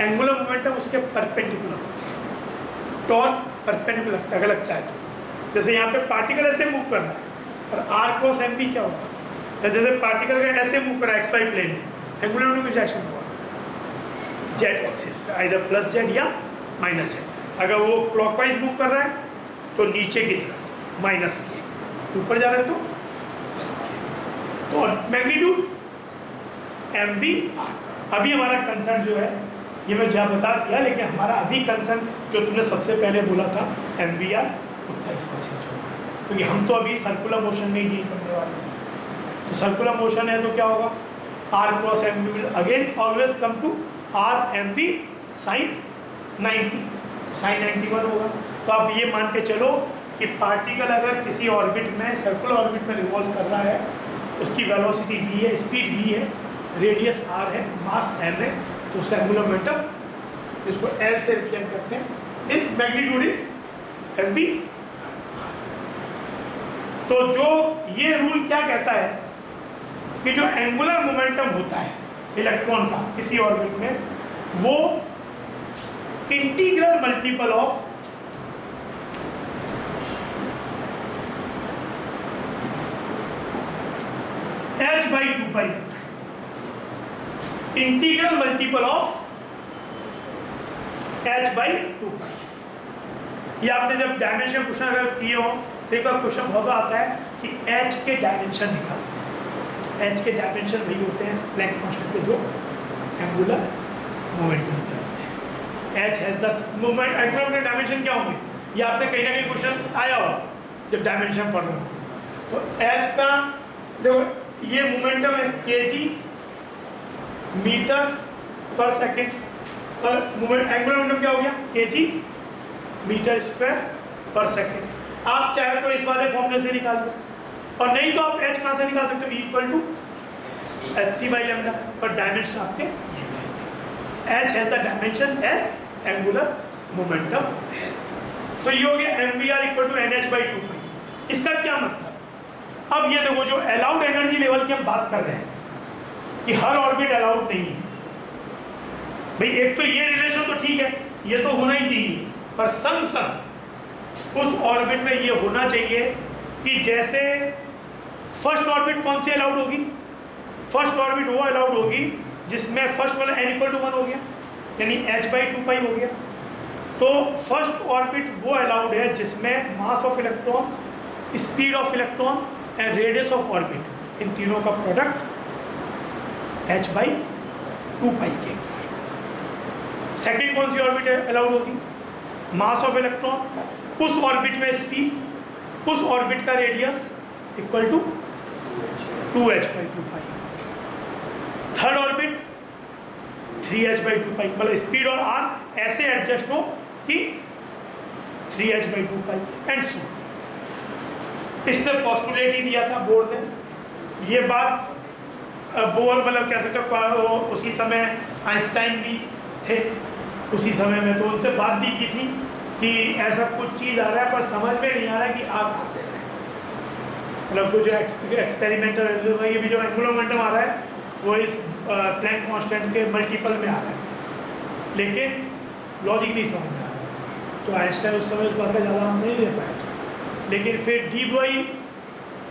Speaker 1: एंगुलर मोमेंटम उसके परपेंडिकुलर होता है, टॉर्क परपेंडिकुलर लगता है। तो जैसे यहाँ पे पार्टिकल ऐसे मूव कर रहा है और आर क्रॉस एम वी क्या होगा? जैसे पार्टिकल का ऐसे मूव कर रहा है एक्स वाई प्लेन में, एंगुलर मोमेंटम डायरेक्शन होगा जेड एक्सिस पे, आइदर प्लस जेड या माइनस जेड। अगर वो क्लॉकवाइज मूव कर रहा है तो नीचे की तरफ माइनस के, ऊपर जा रहा है तो प्लस के। तो मैग्नीट्यूड एम वी आर। अभी हमारा कंसर्न जो है ये मैं जहाँ बता दिया, लेकिन हमारा अभी कंसर्न जो तुमने सबसे पहले बोला था एम वी आर उतना स्पर्श, क्योंकि हम तो अभी सर्कुलर मोशन में ही डील करने वाले हैं। तो सर्कुलर मोशन है तो क्या होगा? R cross M V will again always come to R M V sine 90, sine 91 होगा। तो आप ये मान के चलो कि पार्टिकल अगर किसी ऑर्बिट में, सर्कुलर ऑर्बिट में रिवॉल्व कर रहा है, उसकी वेलोसिटी v है, स्पीड v है, रेडियस r है, मास m है, तो उसका एंगुलर मोमेंटम, जिसको L से रिप्रेजेंट करते हैं, इस मैग्नीट्यूड इज mv। तो जो ये रूल क्या कहता है कि जो एंगुलर मोमेंटम होता है इलेक्ट्रॉन का किसी ऑर्बिट में, वो integral multiple of h/2π, integral multiple of h/2π। ये आपने जब डायमेंशन क्वेश्चन अगर किए हो तो एक बार क्वेश्चन बहुत आता है कि h के डायमेंशन निकालो। h के डायमेंशन वही होते हैं प्लैंक कांस्टेंट के जो एंगुलर मोमेंटम के होते हैं। h has the moment, angular dimension क्या होंगे? ये आपने कहीं ना कहीं क्वेश्चन आया हो जब डायमेंशन पढ़ रहे हो। तो h का देखो ये मोमेंटम है kg मीटर पर सेकेंड, और मोमेंट एंगुलर मोमेंटम क्या हो गया? kg मीटर स्क्वायर पर सेकेंड। आप चाहे तो इस वाले फॉर्मूले से निकाल लो, और नहीं तो आप h कहाँ से निकाल सकते हो? इक्वल टू hc/λ, पर डायमेंशन आपके h has the dimension as angular momentum has. तो ये हो गया mvr इक्वल टू nh/2π। इसका क्या मतलब? अब ये देखो जो अलाउड एनर्जी लेवल की हम बात कर रहे हैं कि हर ऑर्बिट अलाउड नहीं है भाई। एक तो ये रिलेशन तो ठीक है, ये तो होना ही चाहिए, पर संग संग उस ऑर्बिट में ये होना चाहिए कि जैसे फर्स्ट ऑर्बिट कौन सी अलाउड होगी? फर्स्ट ऑर्बिट वो अलाउड होगी जिसमें फर्स्ट वाला n = 1 हो गया, यानी h/2π हो गया। तो फर्स्ट ऑर्बिट वो अलाउड है जिसमें mass of electron, speed of electron and radius of orbit, इन तीनों का प्रोडक्ट h/2π के। सेकंड कौन सी ऑर्बिट अलाउड होगी? मास ऑफ इलेक्ट्रॉन, उस ऑर्बिट में स्पीड, उस ऑर्बिट का radius equal to 2h/2π। Third orbit 3h/2π, मतलब स्पीड और r ऐसे एडजस्ट हो कि 3h/2π एंड सो। इसने पोस्टुलेट ही दिया था बोर्ड ने। ये बात बोर मतलब कह सकते हो उसी समय आइंस्टाइन भी थे उसी समय में, तो उनसे बात भी की थी कि ऐसा कुछ चीज़ आ रहा है पर समझ में नहीं आ रहा कि आप कहाँ से आए। मतलब कुछ एक्सपेरिमेंटल ये भी जो एंगुलर मोमेंटम आ रहा है वो इस प्लैंक कांस्टेंट के मल्टीपल में आ रहा है, लेकिन लॉजिक नहीं समझ में आ रहा। तो आइंस्टाइन उस समय उस बात का ज़्यादा आंसर नहीं दे पाया था, लेकिन फिर डी ब्रॉई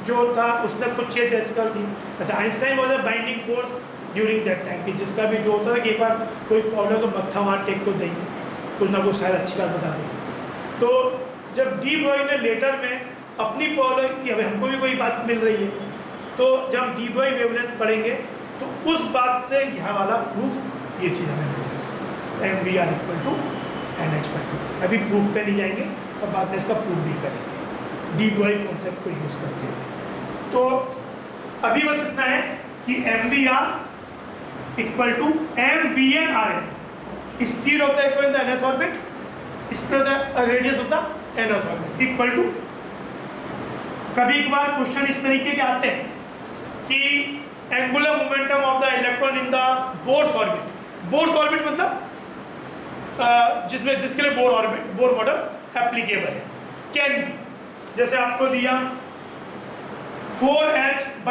Speaker 1: जो था उसने कुछ चीज़ डिस्कवर की। अच्छा, Einstein was a binding force during that time, कि जिसका भी जो होता था कि एक बार कोई प्रॉब्लम तो मत्था वहाँ टेक को देंगे, कुछ ना कुछ शायद अच्छी बात बता दें। तो जब डी ब्रॉई ने लेटर में अपनी प्रॉब्लम की, हमको भी कोई बात मिल रही है, तो जब डी ब्रॉई वेवलेंथ पढ़ेंगे तो उस बात से यहाँ वाला प्रूफ ये चीज़ हमें मिलेगा, M V R equal to N H by two. अभी प्रूफ पे नहीं जाएंगे और बाद में इसका प्रूफ भी करेंगे डी ब्रॉई कॉन्सेप्ट को यूज़ करते हैं। तो अभी बस इतना है कि M V R equal to M V N R N, speed of the electron in the nth orbit, speed of the radius of the nth orbit equal to. कभी एक बार क्वेश्चन इस तरीके के आते हैं कि angular momentum of the electron in the Bohr's orbit. Bohr's orbit मतलब जिसके लिए बोर मॉडल एप्लीकेबल है, कैन बी। जैसे आपको दिया 4h/π,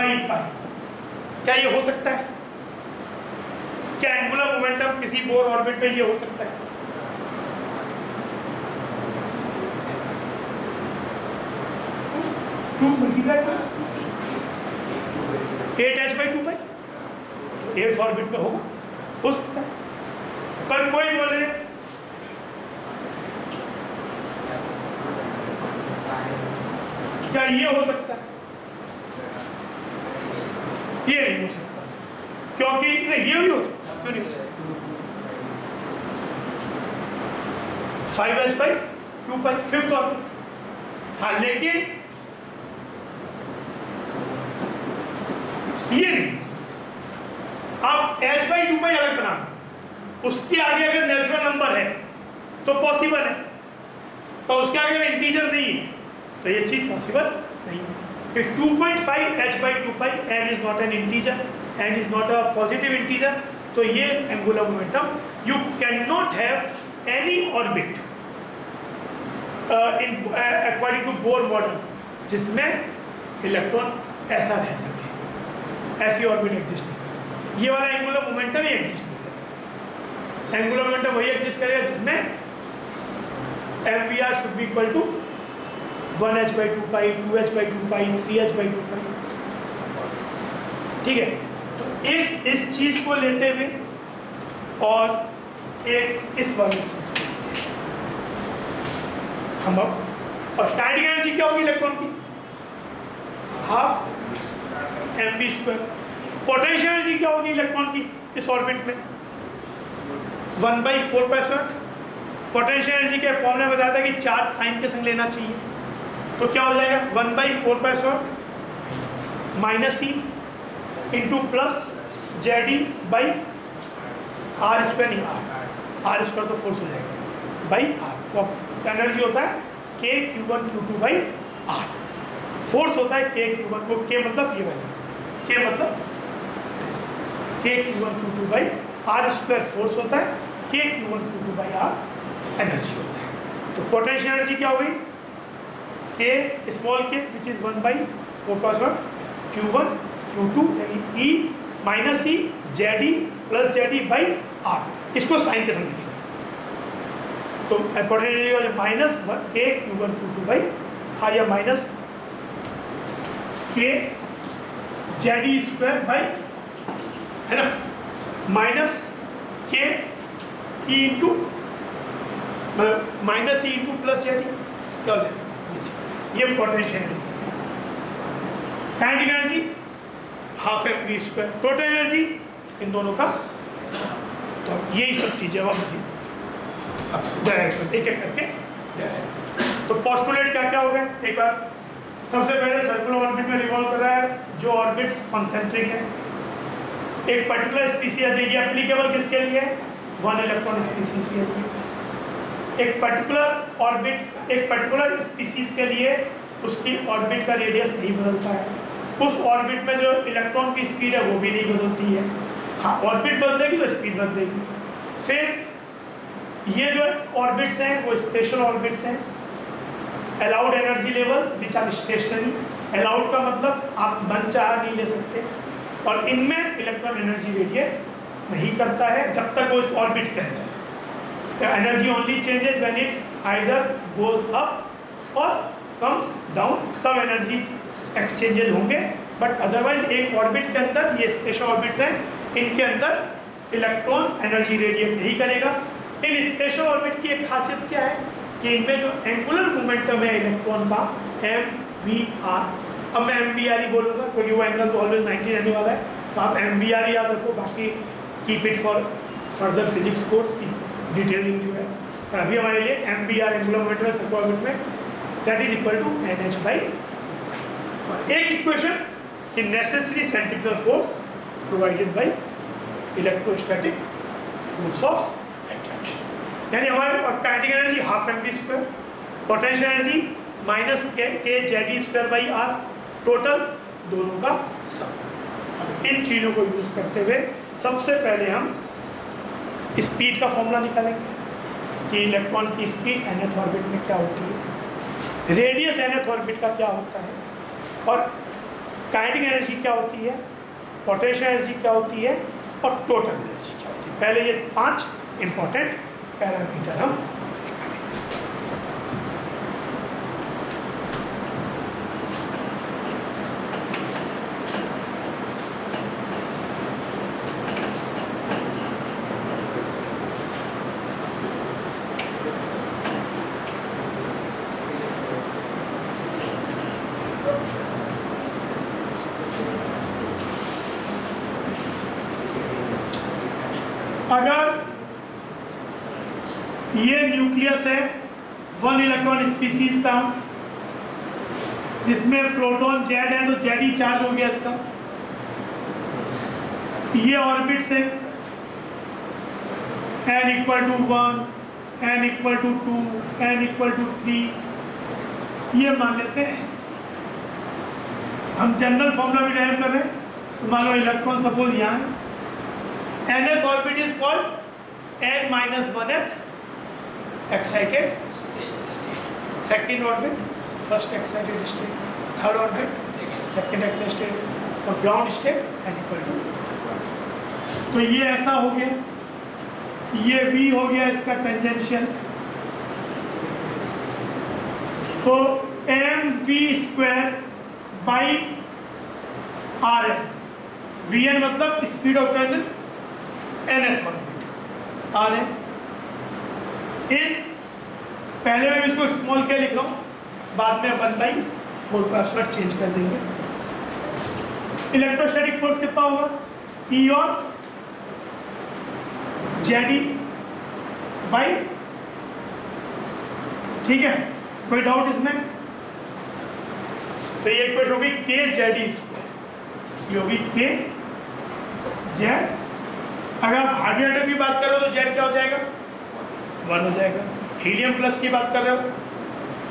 Speaker 1: क्या ये हो सकता है? क्या एंगुलर मोमेंटम किसी बोर ऑर्बिट पे ये हो सकता है? टू मल्टीप्लाई 8h/2π, तो 8 ऑर्बिट में होगा, हो सकता है। पर कोई बोले क्या ये हो सकता है? ये नहीं हो सकता, क्योंकि नहीं, ये भी हो सकता, क्यों नहीं हो सकता? 5h/2π fifth orbit. हाँ, लेकिन ये नहीं हो सकता। आप h/2π अलग बना दो, उसके आगे अगर नेचुरल नंबर है तो पॉसिबल है, और उसके आगे अगर इंटीजर नहीं है तो ये चीज पॉसिबल नहीं है। 2.5h/2π, n is not an integer, n is not a positive integer, तो ये angular momentum you can not have any orbit in according to Bohr model जिसमें इलेक्ट्रॉन ऐसा रह सके, ऐसी ऑर्बिट एग्जिस्ट नहीं कर सकती। ये वाला एंगुलर मोमेंटम ही एग्जिस्ट नहीं करेगा। एंगुलर मोमेंटम वही एग्जिस्ट करेगा जिसमें MVR should be equal to 1h/2π, 2h/2π, 3h/2π। ठीक है, तो एक इस चीज को लेते हुए और एक इस वाली चीज को लेते हुए हम अब, और काइनेटिक एनर्जी क्या होगी इलेक्ट्रॉन की? Half mv²। पोटेंशियल एनर्जी क्या होगी इलेक्ट्रॉन की इस ऑर्बिट में? 1/4π²। पोटेंशियल एनर्जी के फॉर्म में बताया था कि चार्ज साइन के संग लेना चाहिए, तो क्या हो जाएगा? 1/4π² -e इंटू प्लस ZE/r², नहीं r² तो फोर्स हो जाएगा बाई r। एनर्जी होता है k Q1Q2/r, फोर्स होता है k Q1 को, k मतलब ये वाला, k मतलब k Q1Q2/r² फोर्स होता है, k Q1Q2/r एनर्जी होता है। तो पोटेंशियल एनर्जी क्या हो गई? k small k which is 1/4π² Q1 Q2 यानी E -e ZE plus ZE/r, इसको साइन के संग लिखेंगे। तो पोटेंशियल एनर्जी -k Q1Q2/r या माइनस k ZE² है ना, minus k E into -e into plus ZE, क्या हो जाएगा? ये potential energy. Kinetic energy half mv², total energy in दोनों का। तो यही सब चीजें अब एक एक करके। तो पोस्टुलेट क्या क्या हो गए एक बार? सबसे पहले सर्कुलर ऑर्बिट में रिवॉल्व कर रहा है जो ऑर्बिट्स कॉन्सेंट्रिक है। एक पर्टिकुलर स्पीसीज, ये एप्लीकेबल किसके लिए? 1 इलेक्ट्रॉन स्पीसीज के लिए। एक पर्टिकुलर ऑर्बिट, एक पर्टिकुलर स्पीसीज के लिए उसकी ऑर्बिट का रेडियस नहीं बदलता है, उस ऑर्बिट में जो इलेक्ट्रॉन की स्पीड है वो भी नहीं बदलती है। हाँ, ऑर्बिट बदलेगी तो स्पीड बदलेगी। फिर ये जो ऑर्बिट्स हैं वो स्पेशल ऑर्बिट्स हैं। Allowed energy levels which are stationary. Allowed का मतलब आप मन चाह नहीं ले सकते, और इनमें इलेक्ट्रॉन एनर्जी रेडिएट नहीं करता है जब तक वो इस ऑर्बिट के अंदर है। Energy only changes when it either goes up और कम्स डाउन, तब एनर्जी एक्सचेंजेज होंगे। बट अदरवाइज एक ऑर्बिट के अंदर, ये स्पेशल ऑर्बिट्स हैं, इनके अंदर इलेक्ट्रॉन एनर्जी रेडिएट नहीं करेगा। इन स्पेशल ऑर्बिट की एक खासियत क्या है कि इनमें जो एंगुलर मोमेंटम है इलेक्ट्रॉन का mvr, अब मैं mvr ही बोलूँगा क्योंकि वो एंगल तो ऑलवेज 90 रहने वाला है, तो आप mvr ही याद रखो, बाकी keep it for further physics course की डिटेलिंग जो है। पर अभी हमारे लिए mvr एंगुलर मोमेंटम है सर्कुलर ऑर्बिट में, that is equal to nh by. और एक इक्वेशन कि necessary centrifugal force provided by electrostatic force of attraction, यानी हमारे kinetic energy half mv², potential energy minus K Z by are, total दोनों का सम। इन चीज़ों को यूज़ करते हुए सबसे पहले हम स्पीड का फॉर्मूला निकालेंगे कि इलेक्ट्रॉन की स्पीड nth ऑर्बिट में क्या होती है, रेडियस nth ऑर्बिट का क्या होता है, और काइनेटिक एनर्जी क्या होती है, पोटेंशियल एनर्जी क्या होती है, और टोटल एनर्जी क्या होती है। पहले ये 5 इंपॉर्टेंट पैरामीटर हम निकालेंगे। अगर ये न्यूक्लियस है 1 इलेक्ट्रॉन स्पीसीज का, जिसमें प्रोटॉन जेड है तो जेड ही चार्ज हो गया इसका, ये ऑर्बिट्स है n = 1, n = 2, n = 3, ये मान लेते हैं। हम जनरल फॉर्मूला भी ड्राइव कर रहे हैं, तो मान लो इलेक्ट्रॉन सपोज यहाँ है, nth orbit is called n-1th excited state, second orbit first excited state, third orbit second excited state, और ground state n = 1। तो ये ऐसा हो गया, ये v हो गया इसका टेंजेंशियल, तो mv² बाई rn, vn मतलब speed of transition nth orbit, rn इस, पहले मैं इसको स्मॉल क्या लिख रहा हूँ, बाद में 1/4 चेंज कर देंगे। इलेक्ट्रोस्टैटिक फोर्स कितना होगा, E और जेडी बाई, ठीक है, कोई डाउट इसमें? तो ये इक्वेशन होगी के जेडी स्क्वायर, ये होगी के जेड। अगर आप हाइड्रोजन एटम की बात कर रहे हो तो जेड क्या हो जाएगा, 1 हो जाएगा। हीलियम प्लस की बात कर रहे हो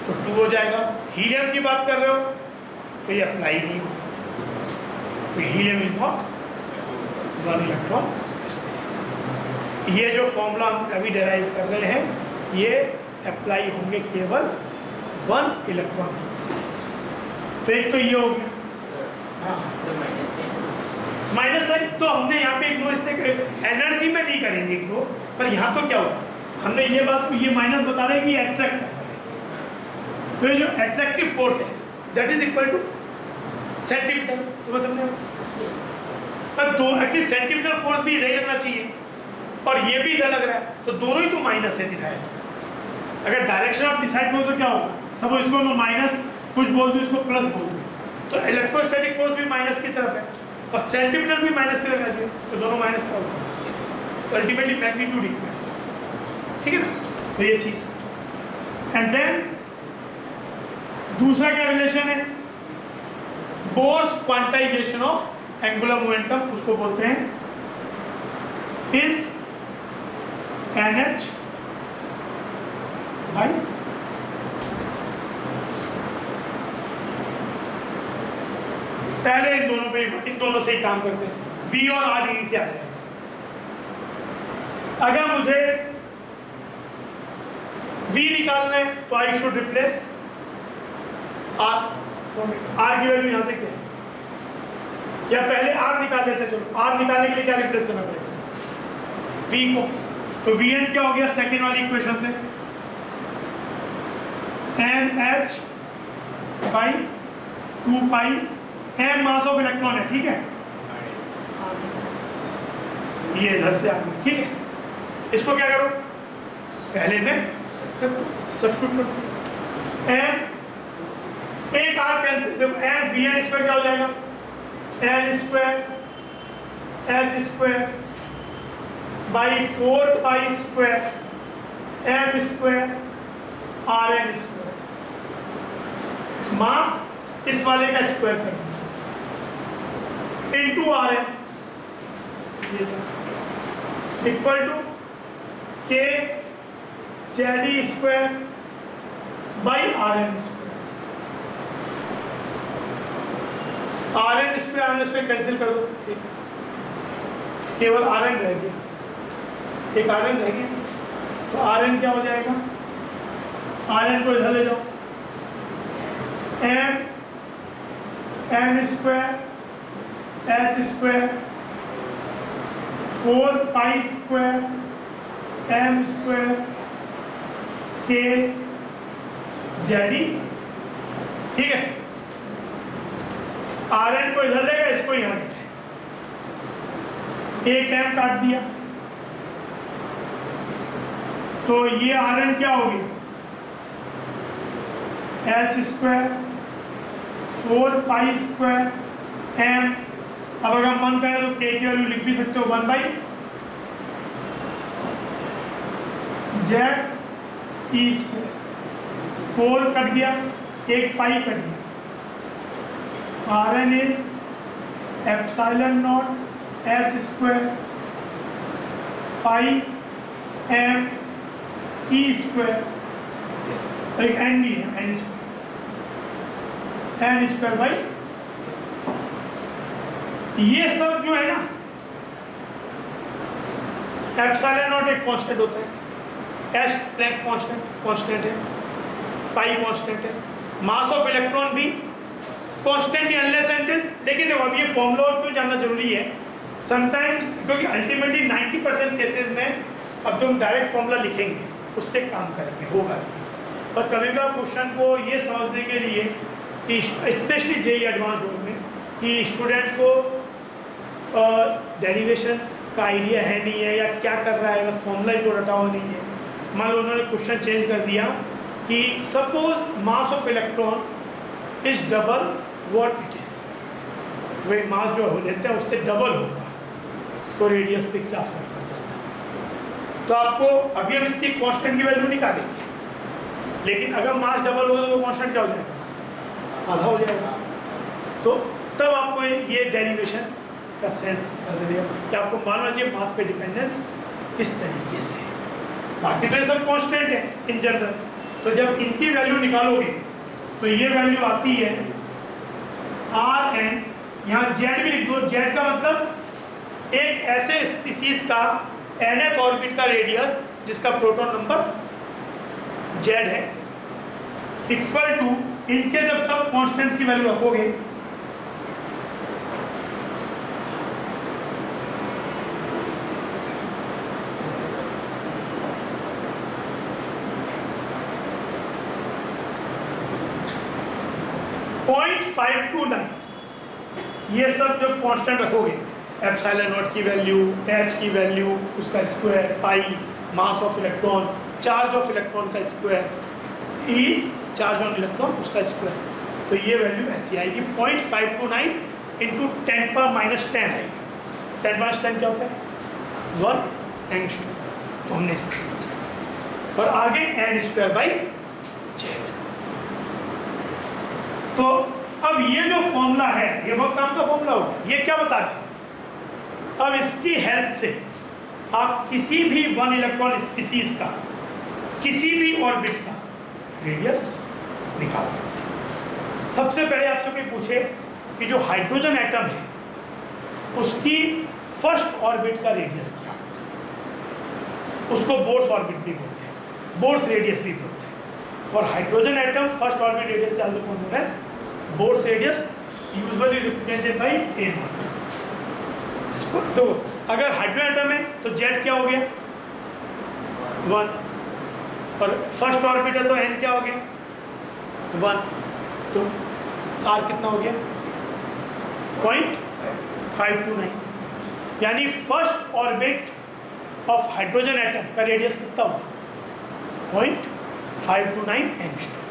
Speaker 1: तो 2 हो जाएगा। हीलियम की बात कर रहे हो तो ये अप्लाई नहीं होगा, तो हीलियम इज नॉट 1 इलेक्ट्रॉन। ये जो फॉर्मूला हम अभी डेराइव कर रहे हैं ये अप्लाई होंगे केवल 1 इलेक्ट्रॉन स्पीसीज। तो एक तो ये हो गया, हाँ माइनस साइन तो हमने यहाँ पे इग्नोर, इससे एनर्जी में नहीं करेंगे इग्नोर, पर यहाँ तो क्या होगा, हमने ये बात, ये माइनस बता रहे हैं कि अट्रैक्ट कर रहा है, तो ये जो अट्रैक्टिव फोर्स है that is equal two centimetre. तो बस हमने दो, एक्चुअली सेंटीमीटर फोर्स भी इधर लगना चाहिए और ये भी इधर लग रहा है, तो दोनों ही तो माइनस है दिखाया। अगर डायरेक्शन आप डिसाइड करो तो क्या होगा, सब इसको मैं माइनस कुछ बोल दूँ, इसको प्लस बोल दूँ, तो इलेक्ट्रोस्टैटिक फोर्स भी माइनस की तरफ है और सेंटीमीटर भी माइनस की तरफ है, तो दोनों माइनस का होगा, तो अल्टीमेटली मैग्नीट्यूड इक्वल, ठीक है ना। तो ये चीज़, एंड देन दूसरा क्या रिलेशन है, Bohr's quantization of angular momentum, उसको बोलते हैं इज NH बाई पहले इन दोनों से ही काम करते हैं, V और R यहीं से आ जाएगा। अगर मुझे V निकालना है तो I should replace R, R की वैल्यू यहां से क्या है, या पहले R निकाल लेते हैं, चलो R निकालने के लिए क्या रिप्लेस करना पड़ेगा, V को, तो Vn क्या हो गया सेकेंड वाली इक्वेशन से, NH by 2 pi m mass of electron है, ठीक है, ये इधर से आ गया, ठीक है। इसको क्या करो, पहले में सब्स्टिट्यूट करो, m एक आर कैंसिल, देखो m Vn स्क्वायर क्या हो जाएगा, L square H square by 4 pi square m square Rn square, mass इस वाले का स्क्वायर कर इनटू Rn, ये था equal to K Jd square by Rn square, Rn square cancel कर दो, केवल Rn रह गया, एक Rn रह गया, तो Rn क्या हो जाएगा, Rn को इधर ले जाओ, m n square h square 4 pi square m square k Jd, ठीक है। Rn को इधर लेगा, इसको यहाँ ले, एक m काट दिया, तो ये Rn क्या होगी, h square 4 pi square m, अब अगर मन करे तो k की वैल्यू लिख भी सकते हो 1 by z e square, 4 cut गया, एक पाई कट गया, Rn is epsilon naught h square pi m e square, एक n भी है, n स्क्वायर बाई, ये सब जो है ना, एप्सिलॉन नॉट एक कांस्टेंट होता है, एच प्लैंक कांस्टेंट है, पाई कांस्टेंट है, मास ऑफ इलेक्ट्रॉन भी कांस्टेंट ही अनलेस एंटिल, लेकिन देखो अब ये फॉर्मूला क्यों जानना जरूरी है, समटाइम्स क्योंकि अल्टीमेटली 90% केसेस में अब जो हम डायरेक्ट फॉर्मूला लिखेंगे उससे काम करेंगे, होगा, पर कभी कभी क्वेश्चन को ये समझने के लिए कि स्पेशली जेई एडवांस बोर्ड में कि स्टूडेंट्स को डेरिवेशन का आइडिया है नहीं है या क्या कर रहा है, बस फॉर्मूला ही तो रटा हुआ नहीं है, मान लो उन्होंने क्वेश्चन चेंज कर दिया कि suppose mass of electron is double what it is, वही मास जो हो लेते हैं उससे डबल होता है, तो रेडियस पे क्या फर्क पड़ जाता, तो आपको अभी हम इसकी कांस्टेंट की वैल्यू निकालेंगे, लेकिन अगर मास डबल होगा तो वो कांस्टेंट क्या हो जाएगा, आधा हो जाएगा, तो तब आपको ये डेरिवेशन का सेंस पता चलेगा कि आपको मानना चाहिए मास पे डिपेंडेंस इस तरीके से, बाकी तो ये सब कांस्टेंट है इन जनरल, तो जब इनकी वैल्यू निकालोगे तो ये वैल्यू आती है Rn, यहाँ Z भी लिख दो, Z का मतलब एक ऐसे स्पीसीज का nth ऑर्बिट का रेडियस जिसका प्रोटॉन नंबर Z है, इक्वल टू इनके जब सब कॉन्स्टेंट्स की वैल्यू रखोगे .529, ये सब जब कांस्टेंट रखोगे, एप्सिलॉन नॉट की वैल्यू, h की वैल्यू, उसका square, pi, mass of electron, charge of electron का square is charge on electron उसका स्क्वायर, तो ये वैल्यू ऐसी आएगी 0.529 इंटू 10⁻10 आएगी, 10⁻10 क्या होता है 1 एंगस्ट्रॉम, तो हमने इस और आगे n स्क्वायर बाई z, तो अब ये जो फॉर्मूला है ये बहुत काम का फॉर्मूला होगा, ये क्या बता रहे, अब इसकी हेल्प से आप किसी भी 1 इलेक्ट्रॉन स्पीसीज का किसी भी ऑर्बिट का रेडियस निकाल सकते हैं। सबसे पहले आपसे कोई पूछे कि जो हाइड्रोजन एटम है उसकी फर्स्ट ऑर्बिट का रेडियस क्या, उसको बोर्स ऑर्बिट भी बोलते हैं, बोर्स रेडियस भी बोलते हैं। For hydrogen atom first orbit radius is also known as Bohr's radius, usually represented by a0। इसको तो अगर हाइड्रोजन एटम है तो z क्या हो गया 1, और फर्स्ट ऑर्बिट है तो n क्या हो गया 1, तो r कितना हो गया 0.529, यानी first orbit of hydrogen atom का रेडियस कितना होगा 0.529 एंगस्ट्रॉम।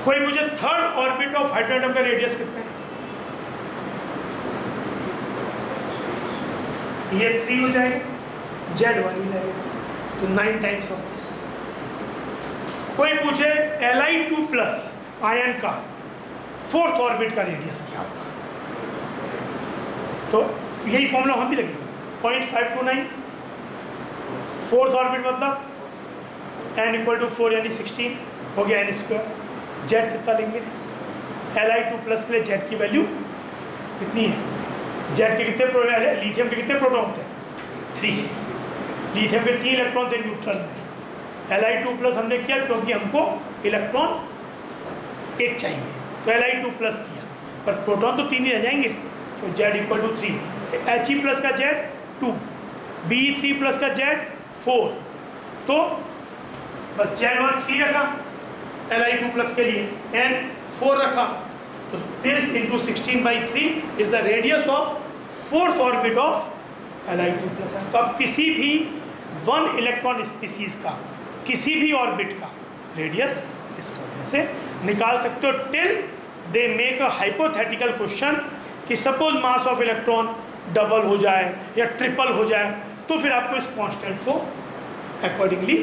Speaker 1: कोई मुझे third orbit of hydrogen atom का रेडियस कितना है, ये 3 हो जाएगा, Z1 ही रहेगा, तो 9 टाइम्स ऑफ दिस। कोई पूछे Li2 प्लस आयन का फोर्थ ऑर्बिट का रेडियस क्या होगा, तो यही फॉर्मूला हम भी लगेगा 0.529, फोर्थ ऑर्बिट मतलब n = 4 यानी 16 हो गया n स्क्वायर। Z कितना लेंगे, Li2 प्लस के लिए Z की वैल्यू कितनी है, Z के कितने लिथियम के कितने प्रोटॉन होते हैं 3, लिथियम के 3 इलेक्ट्रॉन थे न्यूट्रल में। Li2 प्लस हमने किया क्योंकि हमको इलेक्ट्रॉन एक चाहिए, तो Li2 प्लस किया, पर प्रोटॉन तो 3 ही रह जाएंगे, तो Z = 3, He प्लस का Z 2, Be3 प्लस का Z 4, तो बस Z1 3 रखा Li2 प्लस के लिए, N 4 रखा, तो this into 16/3 is the radius of fourth orbit of Li2 plus. तो अब किसी भी 1 इलेक्ट्रॉन स्पीसीज का किसी भी ऑर्बिट का रेडियस इस फॉर्मूले से निकाल सकते हो, till they make a hypothetical question कि suppose mass of electron double हो जाए या ट्रिपल हो जाए, तो फिर आपको इस कांस्टेंट को अकॉर्डिंगली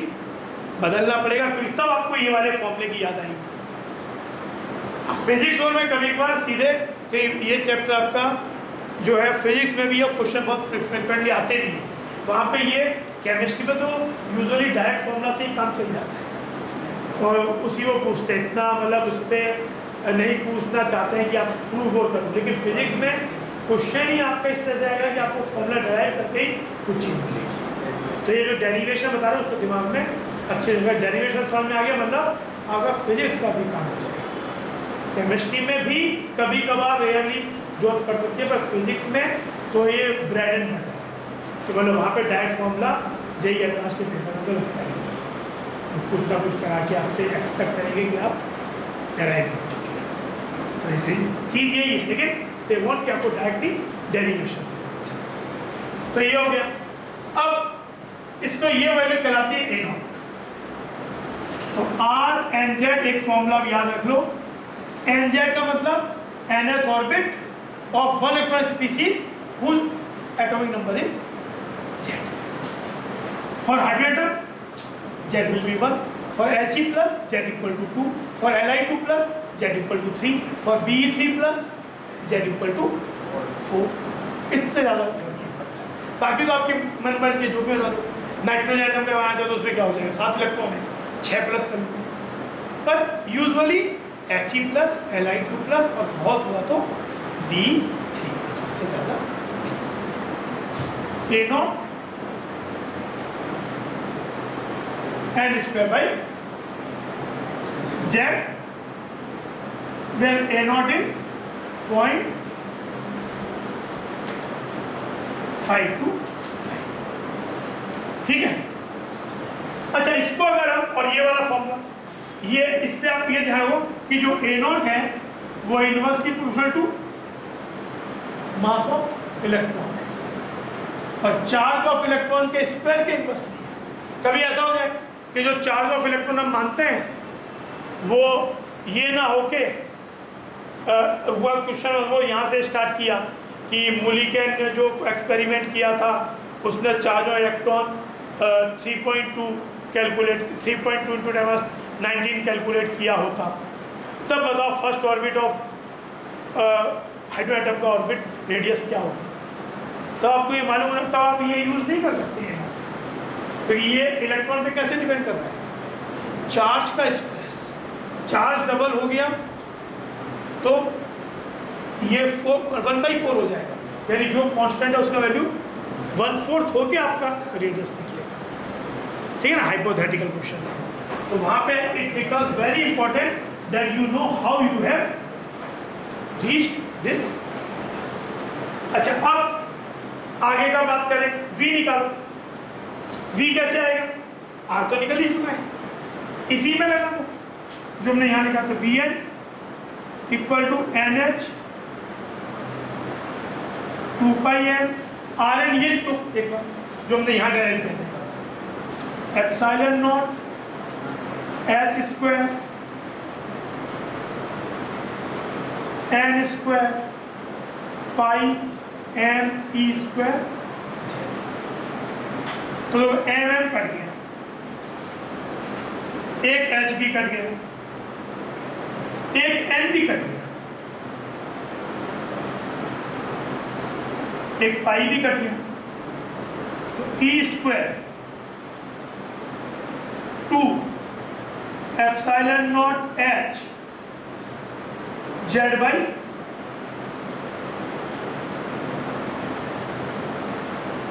Speaker 1: बदलना पड़ेगा, क्योंकि तब आपको ये वाले फॉर्मूले की याद आएगी। अब फिजिक्स और में कभी कभार सीधे ये चैप्टर आपका जो है फिजिक्स में भी ये क्वेश्चन बहुत फ्रिक्वेंटली आते नहीं है, वहाँ पे ये केमिस्ट्री में तो यूजुअली डायरेक्ट फॉर्मूला से ही काम चल जाता है और उसी को पूछते हैं, इतना मतलब उस पर नहीं पूछना चाहते हैं कि आप प्रूव और करो, लेकिन फिजिक्स में क्वेश्चन ही आपका इस तरह से आएगा कि आपको फॉर्मूला डराइव करके ही कुछ चीज़ मिलेगी। तो ये जो डेरिवेशन बता रहे हैं उसको दिमाग में अच्छे जगह डेरिवेशन समझ में आ गया, मतलब आपका फिजिक्स का भी काम हो जाएगा। केमिस्ट्री में भी कभी कभार रेयरली जॉब कर सकती है, पर फिजिक्स में तो ये ब्रेड एंड बटर, तो मतलब वहाँ पे डायरेक्ट फॉर्मूला जेई एडवांस के पेपर में तो लगता है, कुछ ना कुछ करा के आपसे एक्सपेक्ट करेंगे कि आप डराइव चीज़ यही है, लेकिन दे वांट कि आपको डायरेक्टली डेरिवेशन से। तो ये हो गया। अब इसको ये वैल्यू कहलाती है A0। तो R and Z एक फॉर्मूला याद रख लो, NZ का मतलब nth orbit of 1 electron species whose atomic number is Z. For hydrogen Z will be 1, for He plus Z = 2, for Li2 plus Z = 3, for Be3 plus Z = 4। इससे ज़्यादा जरूरत नहीं पड़ता, बाकी तो आपके मन मर्जी जो भी होगा। नाइट्रोजन एटम का बनाया जाए तो उसमें क्या हो जाएगा, 7 इलेक्ट्रॉन है, 6 प्लस कर लो, पर usually He plus Li2 plus और बहुत हुआ तो B3, उससे ज़्यादा नहीं। A0 n square by Z, where A0 is 0.529, ठीक है। अच्छा, इसको अगर हम, और ये वाला फॉर्मूला, ये इससे आप ये ध्यान रखो कि जो A0 है वो inversely proportional to mass of electron है, और चार्ज ऑफ इलेक्ट्रॉन के स्क्वायर के इनवर्सली है। कभी ऐसा हो जाए कि जो चार्ज ऑफ इलेक्ट्रॉन हम मानते हैं वो ये ना होके हुआ क्वेश्चन वो यहाँ से स्टार्ट किया कि मुलिकन ने जो एक्सपेरिमेंट किया था उसने charge of electron 3.2 calculate 3.2 × 10⁻19 calculate किया होता, तब बताओ first orbit of hydrogen atom का ऑर्बिट रेडियस क्या होता। तब आपको ये मालूम होना, तब आप ये यूज़ नहीं कर सकते हैं, क्योंकि ये इलेक्ट्रॉन पे कैसे डिपेंड कर रहा है, चार्ज का स्क्वायर। चार्ज डबल हो गया तो ये 1/4 हो जाएगा, यानी जो कांस्टेंट है उसका वैल्यू 1/4 होके आपका रेडियस निकलेगा, ठीक है ना, हाइपोथेटिकल क्वेश्चन। तो वहाँ पे it becomes very important that you know how you have reached this. अच्छा, अब आगे का बात करें, V निकालो। V कैसे आएगा, R तो निकल ही चुका है, इसी में लगा दो। जो हमने यहाँ लिखा था Vn equal to NH 2πm Rn, ये तो एक बार जो हमने यहाँ डायरेक्ट कहते हैं epsilon naught H square N square pi M E square, तो mm कट गया, एक H भी कट गया, एक N भी कट गया, एक पाई भी कट गया, तो E square 2 epsilon naught H Z by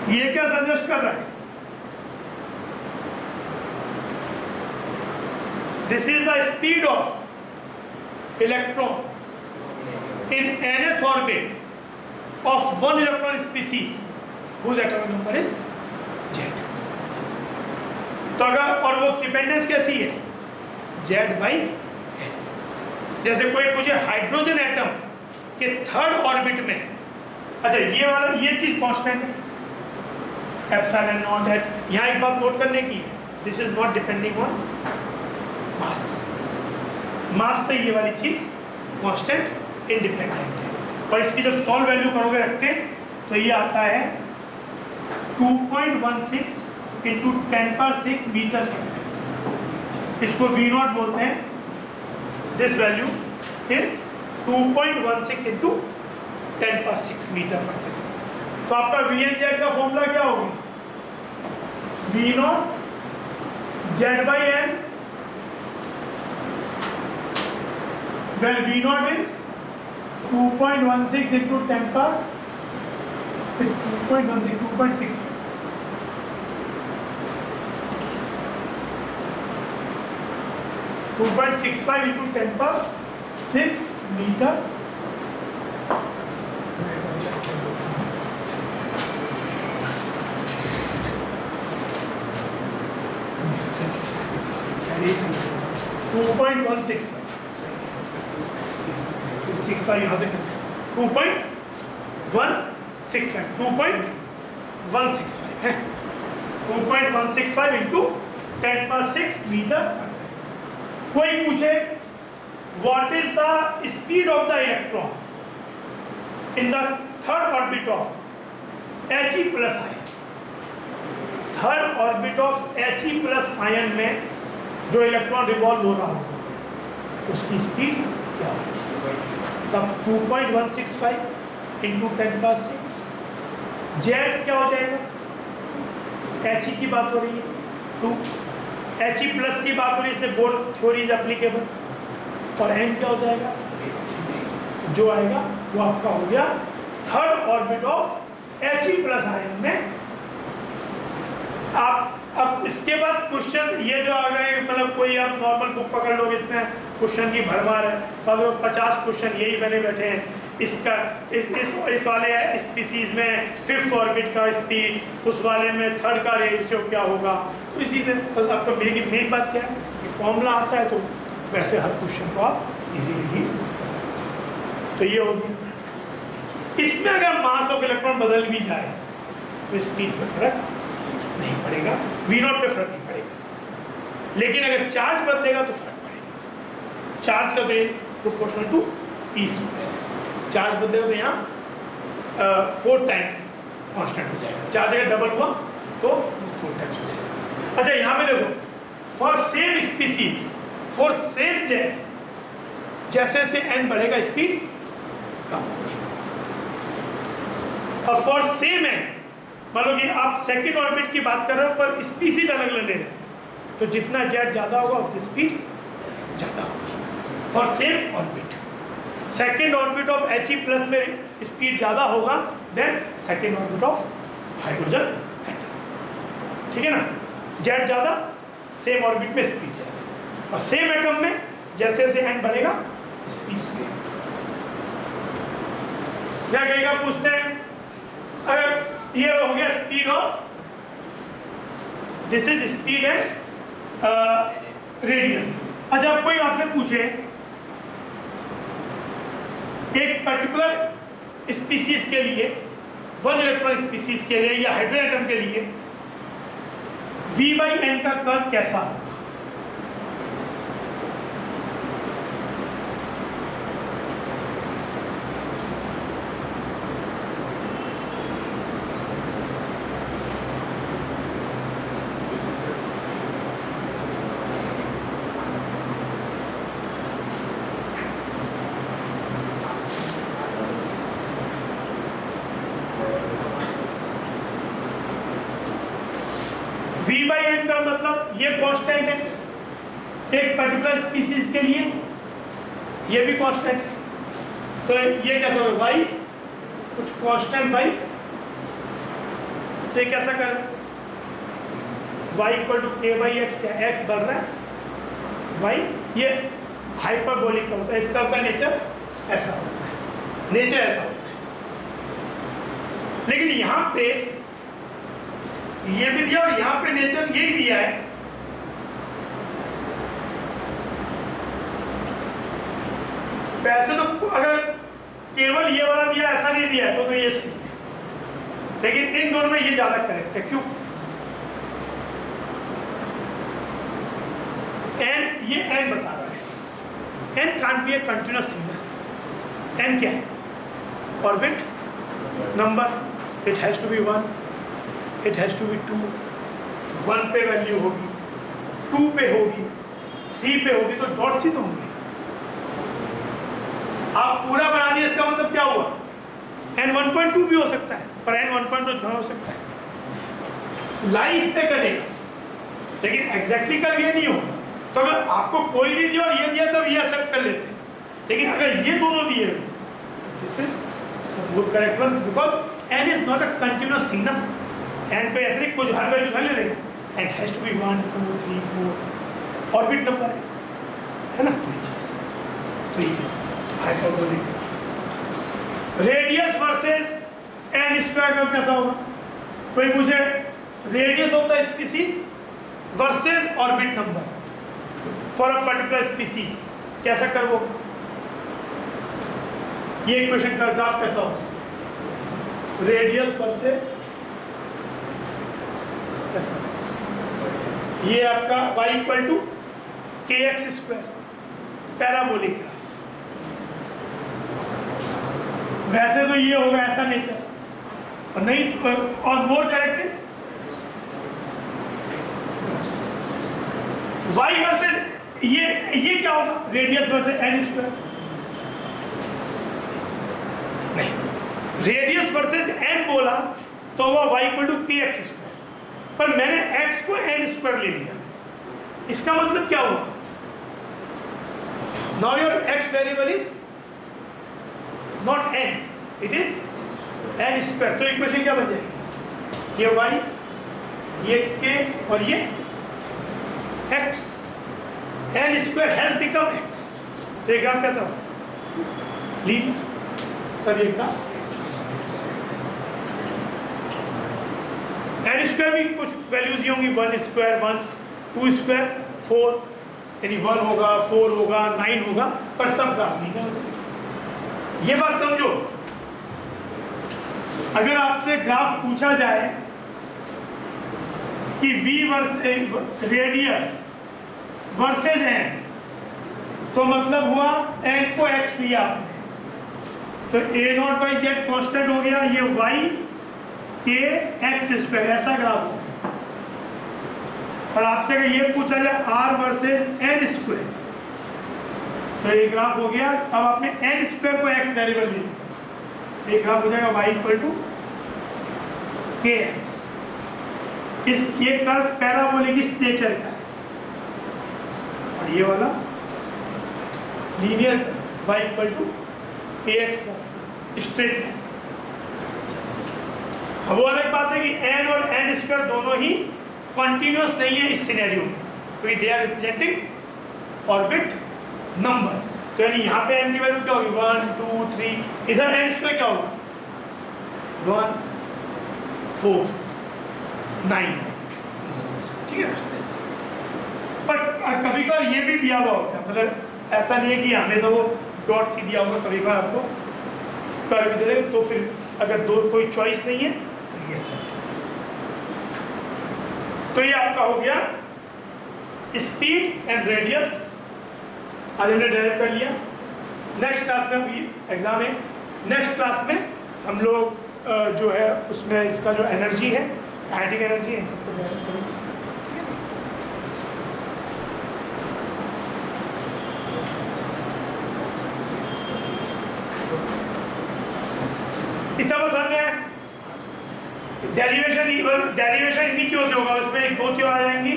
Speaker 1: ये क्या सजेस्ट कर रहा है? This is the speed of electron in nth orbit of one electron species whose atomic number is Z। तो अगर और वो डिपेंडेंस कैसी है? Z by N। जैसे कोई मुझे हाइड्रोजन एटम के थर्ड ऑर्बिट में, अच्छा ये वाला ये चीज कांस्टेंट है एप्सिलॉन नॉट H। यहाँ एक बात नोट करने की है, this is not depending on mass. Mass से ये वाली चीज कांस्टेंट इंडिपेंडेंट है। और इसकी जब सॉल्व वैल्यू करोगे रख के तो ये आता है 2.16 इंटू 10⁻6 मीटर पर सेकेंड। इसको V0 बोलते हैं। This value is 2.16 into 10⁻6 meter per second. तो आपका VnZ का फॉर्मूला क्या होगी? V0 Z by N, where V0 is 2.16 into 10 power 2.65 2.65 into 10 power 6 meter radiation 2.165 65 यहाँ से 2.165 है 2.165 इंटू 10⁻6 मीटर पर सेकेंड। कोई पूछे what is the speed of the electron in the third orbit of He plus ion. Third orbit of He plus ion में जो electron revolve हो रहा होगा उसकी स्पीड क्या होगी? तब 2.165 इंटू 10⁻6 जेड क्या हो जाएगा? He की बात हो रही है 2, He प्लस की बात हो रही है, इसलिए बोर थ्योरी इज एप्लीकेबल। और n क्या हो जाएगा? जो आएगा वो आपका हो गया third orbit of He plus ion में। आप अब इसके बाद क्वेश्चन ये जो आ गए, मतलब कोई आप नॉर्मल बुक पकड़ लोगे, इतने क्वेश्चन की भरमार है, तो 50 क्वेश्चन यही बने बैठे हैं। इसका इस वाले स्पीसीज में फिफ्थ ऑर्बिट का स्पीड, उस वाले में थर्ड का रेशियो क्या होगा। तो इसी से आपका मेन बात क्या है कि फॉर्मूला आता है तो वैसे हर क्वेश्चन को आप इजीली कर सकते। तो ये हो गया। इसमें अगर मास ऑफ इलेक्ट्रॉन बदल भी जाए तो स्पीड पर फर्क नहीं पड़ेगा, V0 पे फर्क नहीं पड़ेगा। लेकिन अगर चार्ज बदलेगा तो फर्क पड़ेगा। चार्ज का proportional to E square. Charge बदलेगा तो यहाँ 4 टाइम्स कांस्टेंट हो जाएगा। चार्ज अगर डबल हुआ तो 4 टाइम्स हो जाएगा। अच्छा यहाँ पे देखो, for same species for same jet जैसे जैसे n बढ़ेगा स्पीड कम होगी। और फॉर सेम n, मान लो कि आप सेकेंड ऑर्बिट की बात कर रहे हो पर स्पीसीज अलग ले रहे हैं, तो जितना जेट ज़्यादा होगा उतनी स्पीड ज़्यादा होगी for same orbit. Second orbit of He plus में स्पीड ज़्यादा होगा then second orbit of hydrogen atom. ठीक है ना? जेट ज़्यादा, सेम ऑर्बिट में स्पीड ज़्यादा, और सेम एटम में जैसे जैसे n बढ़ेगा स्पीड या कहीं का पूछते हैं, अगर ये हो गया speed of, this is speed and radius. अच्छा, कोई आपसे पूछे एक पर्टिकुलर स्पीसीज के लिए, वन इलेक्ट्रॉन स्पीसीज के लिए या हाइड्रोजन एटम के लिए V/n का कर्व कैसा होगा? V/n का मतलब ये कांस्टेंट है एक पर्टिकुलर स्पीसीज के लिए, ये भी कांस्टेंट है, तो ये कैसा होगा? y कुछ कांस्टेंट y, तो ये कैसा कर y इक्वल टू k/x, क्या x बढ़ रहा है, y ये हाइपरबोलिक का होता है, इसका का नेचर ऐसा होता है, नेचर ऐसा होता है। लेकिन यहाँ पे ये भी दिया और यहाँ पे नेचर यही दिया है। वैसे तो अगर केवल ये वाला दिया, ऐसा नहीं दिया है तो ये सही है, लेकिन इन दोनों में ये ज्यादा करेक्ट है। क्यों? n, ये n बता रहा है, n can't be a continuous thing है। n क्या है? Orbit number, it has to be 1, it has to be 2, 1 पे वैल्यू होगी, 2 पे होगी, 3 पे होगी, तो डॉट्स ही तो होंगे। आप पूरा बना दिए, इसका मतलब क्या हुआ? n 1.2 भी हो सकता है, पर n 1.2 हो सकता है, लाई इस पे करेगा, लेकिन एग्जैक्टली कल ये नहीं होगा। तो अगर आपको कोई नहीं दिया और ये दिया तब ये एक्सेप्ट कर लेते हैं, लेकिन अगर ये दोनों दिए this is correct one, because n is not a continuous thing ना। n पे ऐसे नहीं कुछ हर वैल्यू उठा ले लेगा, n has to be 1 2 3 4 orbit number है ना, कोई चीज। तो ये hyperbolic radius versus n square curve कैसा होगा? कोई पूछे radius of the species versus orbit number for a particular species, कैसा कर्व होगा? ये इक्वेशन का ग्राफ कैसा होगा? रेडियस वर्सेस ऐसा, ये आपका y equal to kx square, parabolic graph. वैसे तो ये होगा ऐसा नेचर, और नहीं और more correct is y versus ये क्या होगा? रेडियस वर्सेस n स्क्वायर, नहीं रेडियस वर्सेस n बोला तो वह y equal to kx square, पर मैंने x को n स्क्वायर ले लिया, इसका मतलब क्या हुआ? Now your x variable is not n, it is n square. तो इक्वेशन क्या बन जाएगी? ये y, ये k और ये x, n square has become x। तो ये ग्राफ कैसा होगा? लीनियर। तब ये ग्राफ n स्क्वायर भी कुछ वैल्यूज ही होंगी, 1 स्क्वायर 1, 2 स्क्वायर 4, यानी 1 होगा 4 होगा 9 होगा, पर तब ग्राफ नहीं होगा। ये बात समझो, अगर आपसे ग्राफ पूछा जाए कि v versus radius versus n, तो मतलब हुआ n को x लिया आपने, तो a0/z कांस्टेंट हो गया, ये y के x स्क्वायर, ऐसा ग्राफ हो गया। और आपसे अगर ये पूछा जाए r वर्सेस n स्क्वायर, तो ये ग्राफ हो गया। अब आपने n स्क्वायर को x वेरिएबल ले लिया, ये ग्राफ हो जाएगा y इक्वल टू kx। इस ये कर्व पैराबोलिक इस नेचर का है, और ये वाला linear y equal to kx का स्ट्रेट लाइन। अब वो अलग बात है कि n और n स्क्वायर दोनों ही कंटिन्यूअस नहीं है इस सिनेरियो में, क्योंकि they are representing orbit number. तो यानी यहाँ पे n की वैल्यू क्या होगी? 1 2 3, इधर n स्क्वायर क्या होगा? 1 4 9, ठीक है। बट कभी कभार ये भी दिया हुआ होता है, मतलब ऐसा नहीं है कि हमेशा वो डॉट सी दिया होगा, कभी कभार आपको कर भी दे देगा। तो फिर अगर दो कोई चॉइस नहीं है तो ये सब। तो ये आपका हो गया स्पीड एंड रेडियस, आज हमने डेराइव कर लिया। नेक्स्ट क्लास में अभी एग्जाम है, नेक्स्ट क्लास में हम लोग जो है उसमें इसका जो एनर्जी है, काइनेटिक एनर्जी, इन सबको डेराइव करेंगे। इतना पसंद है। डेरिवेशन इन्हीं क्यों से होगा, उसमें एक दो चीज़ आ जाएंगी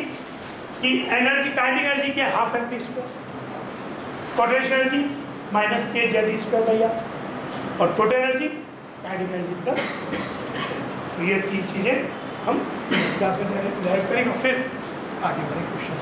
Speaker 1: कि एनर्जी, काइनेटिक एनर्जी क्या, half M P square, potential energy minus K Z square by R, और total energy kinetic energy plus. तो ये तीन चीज़ें हम क्लास में डेराइव करेंगे, फिर आगे बढ़े क्वेश्चन।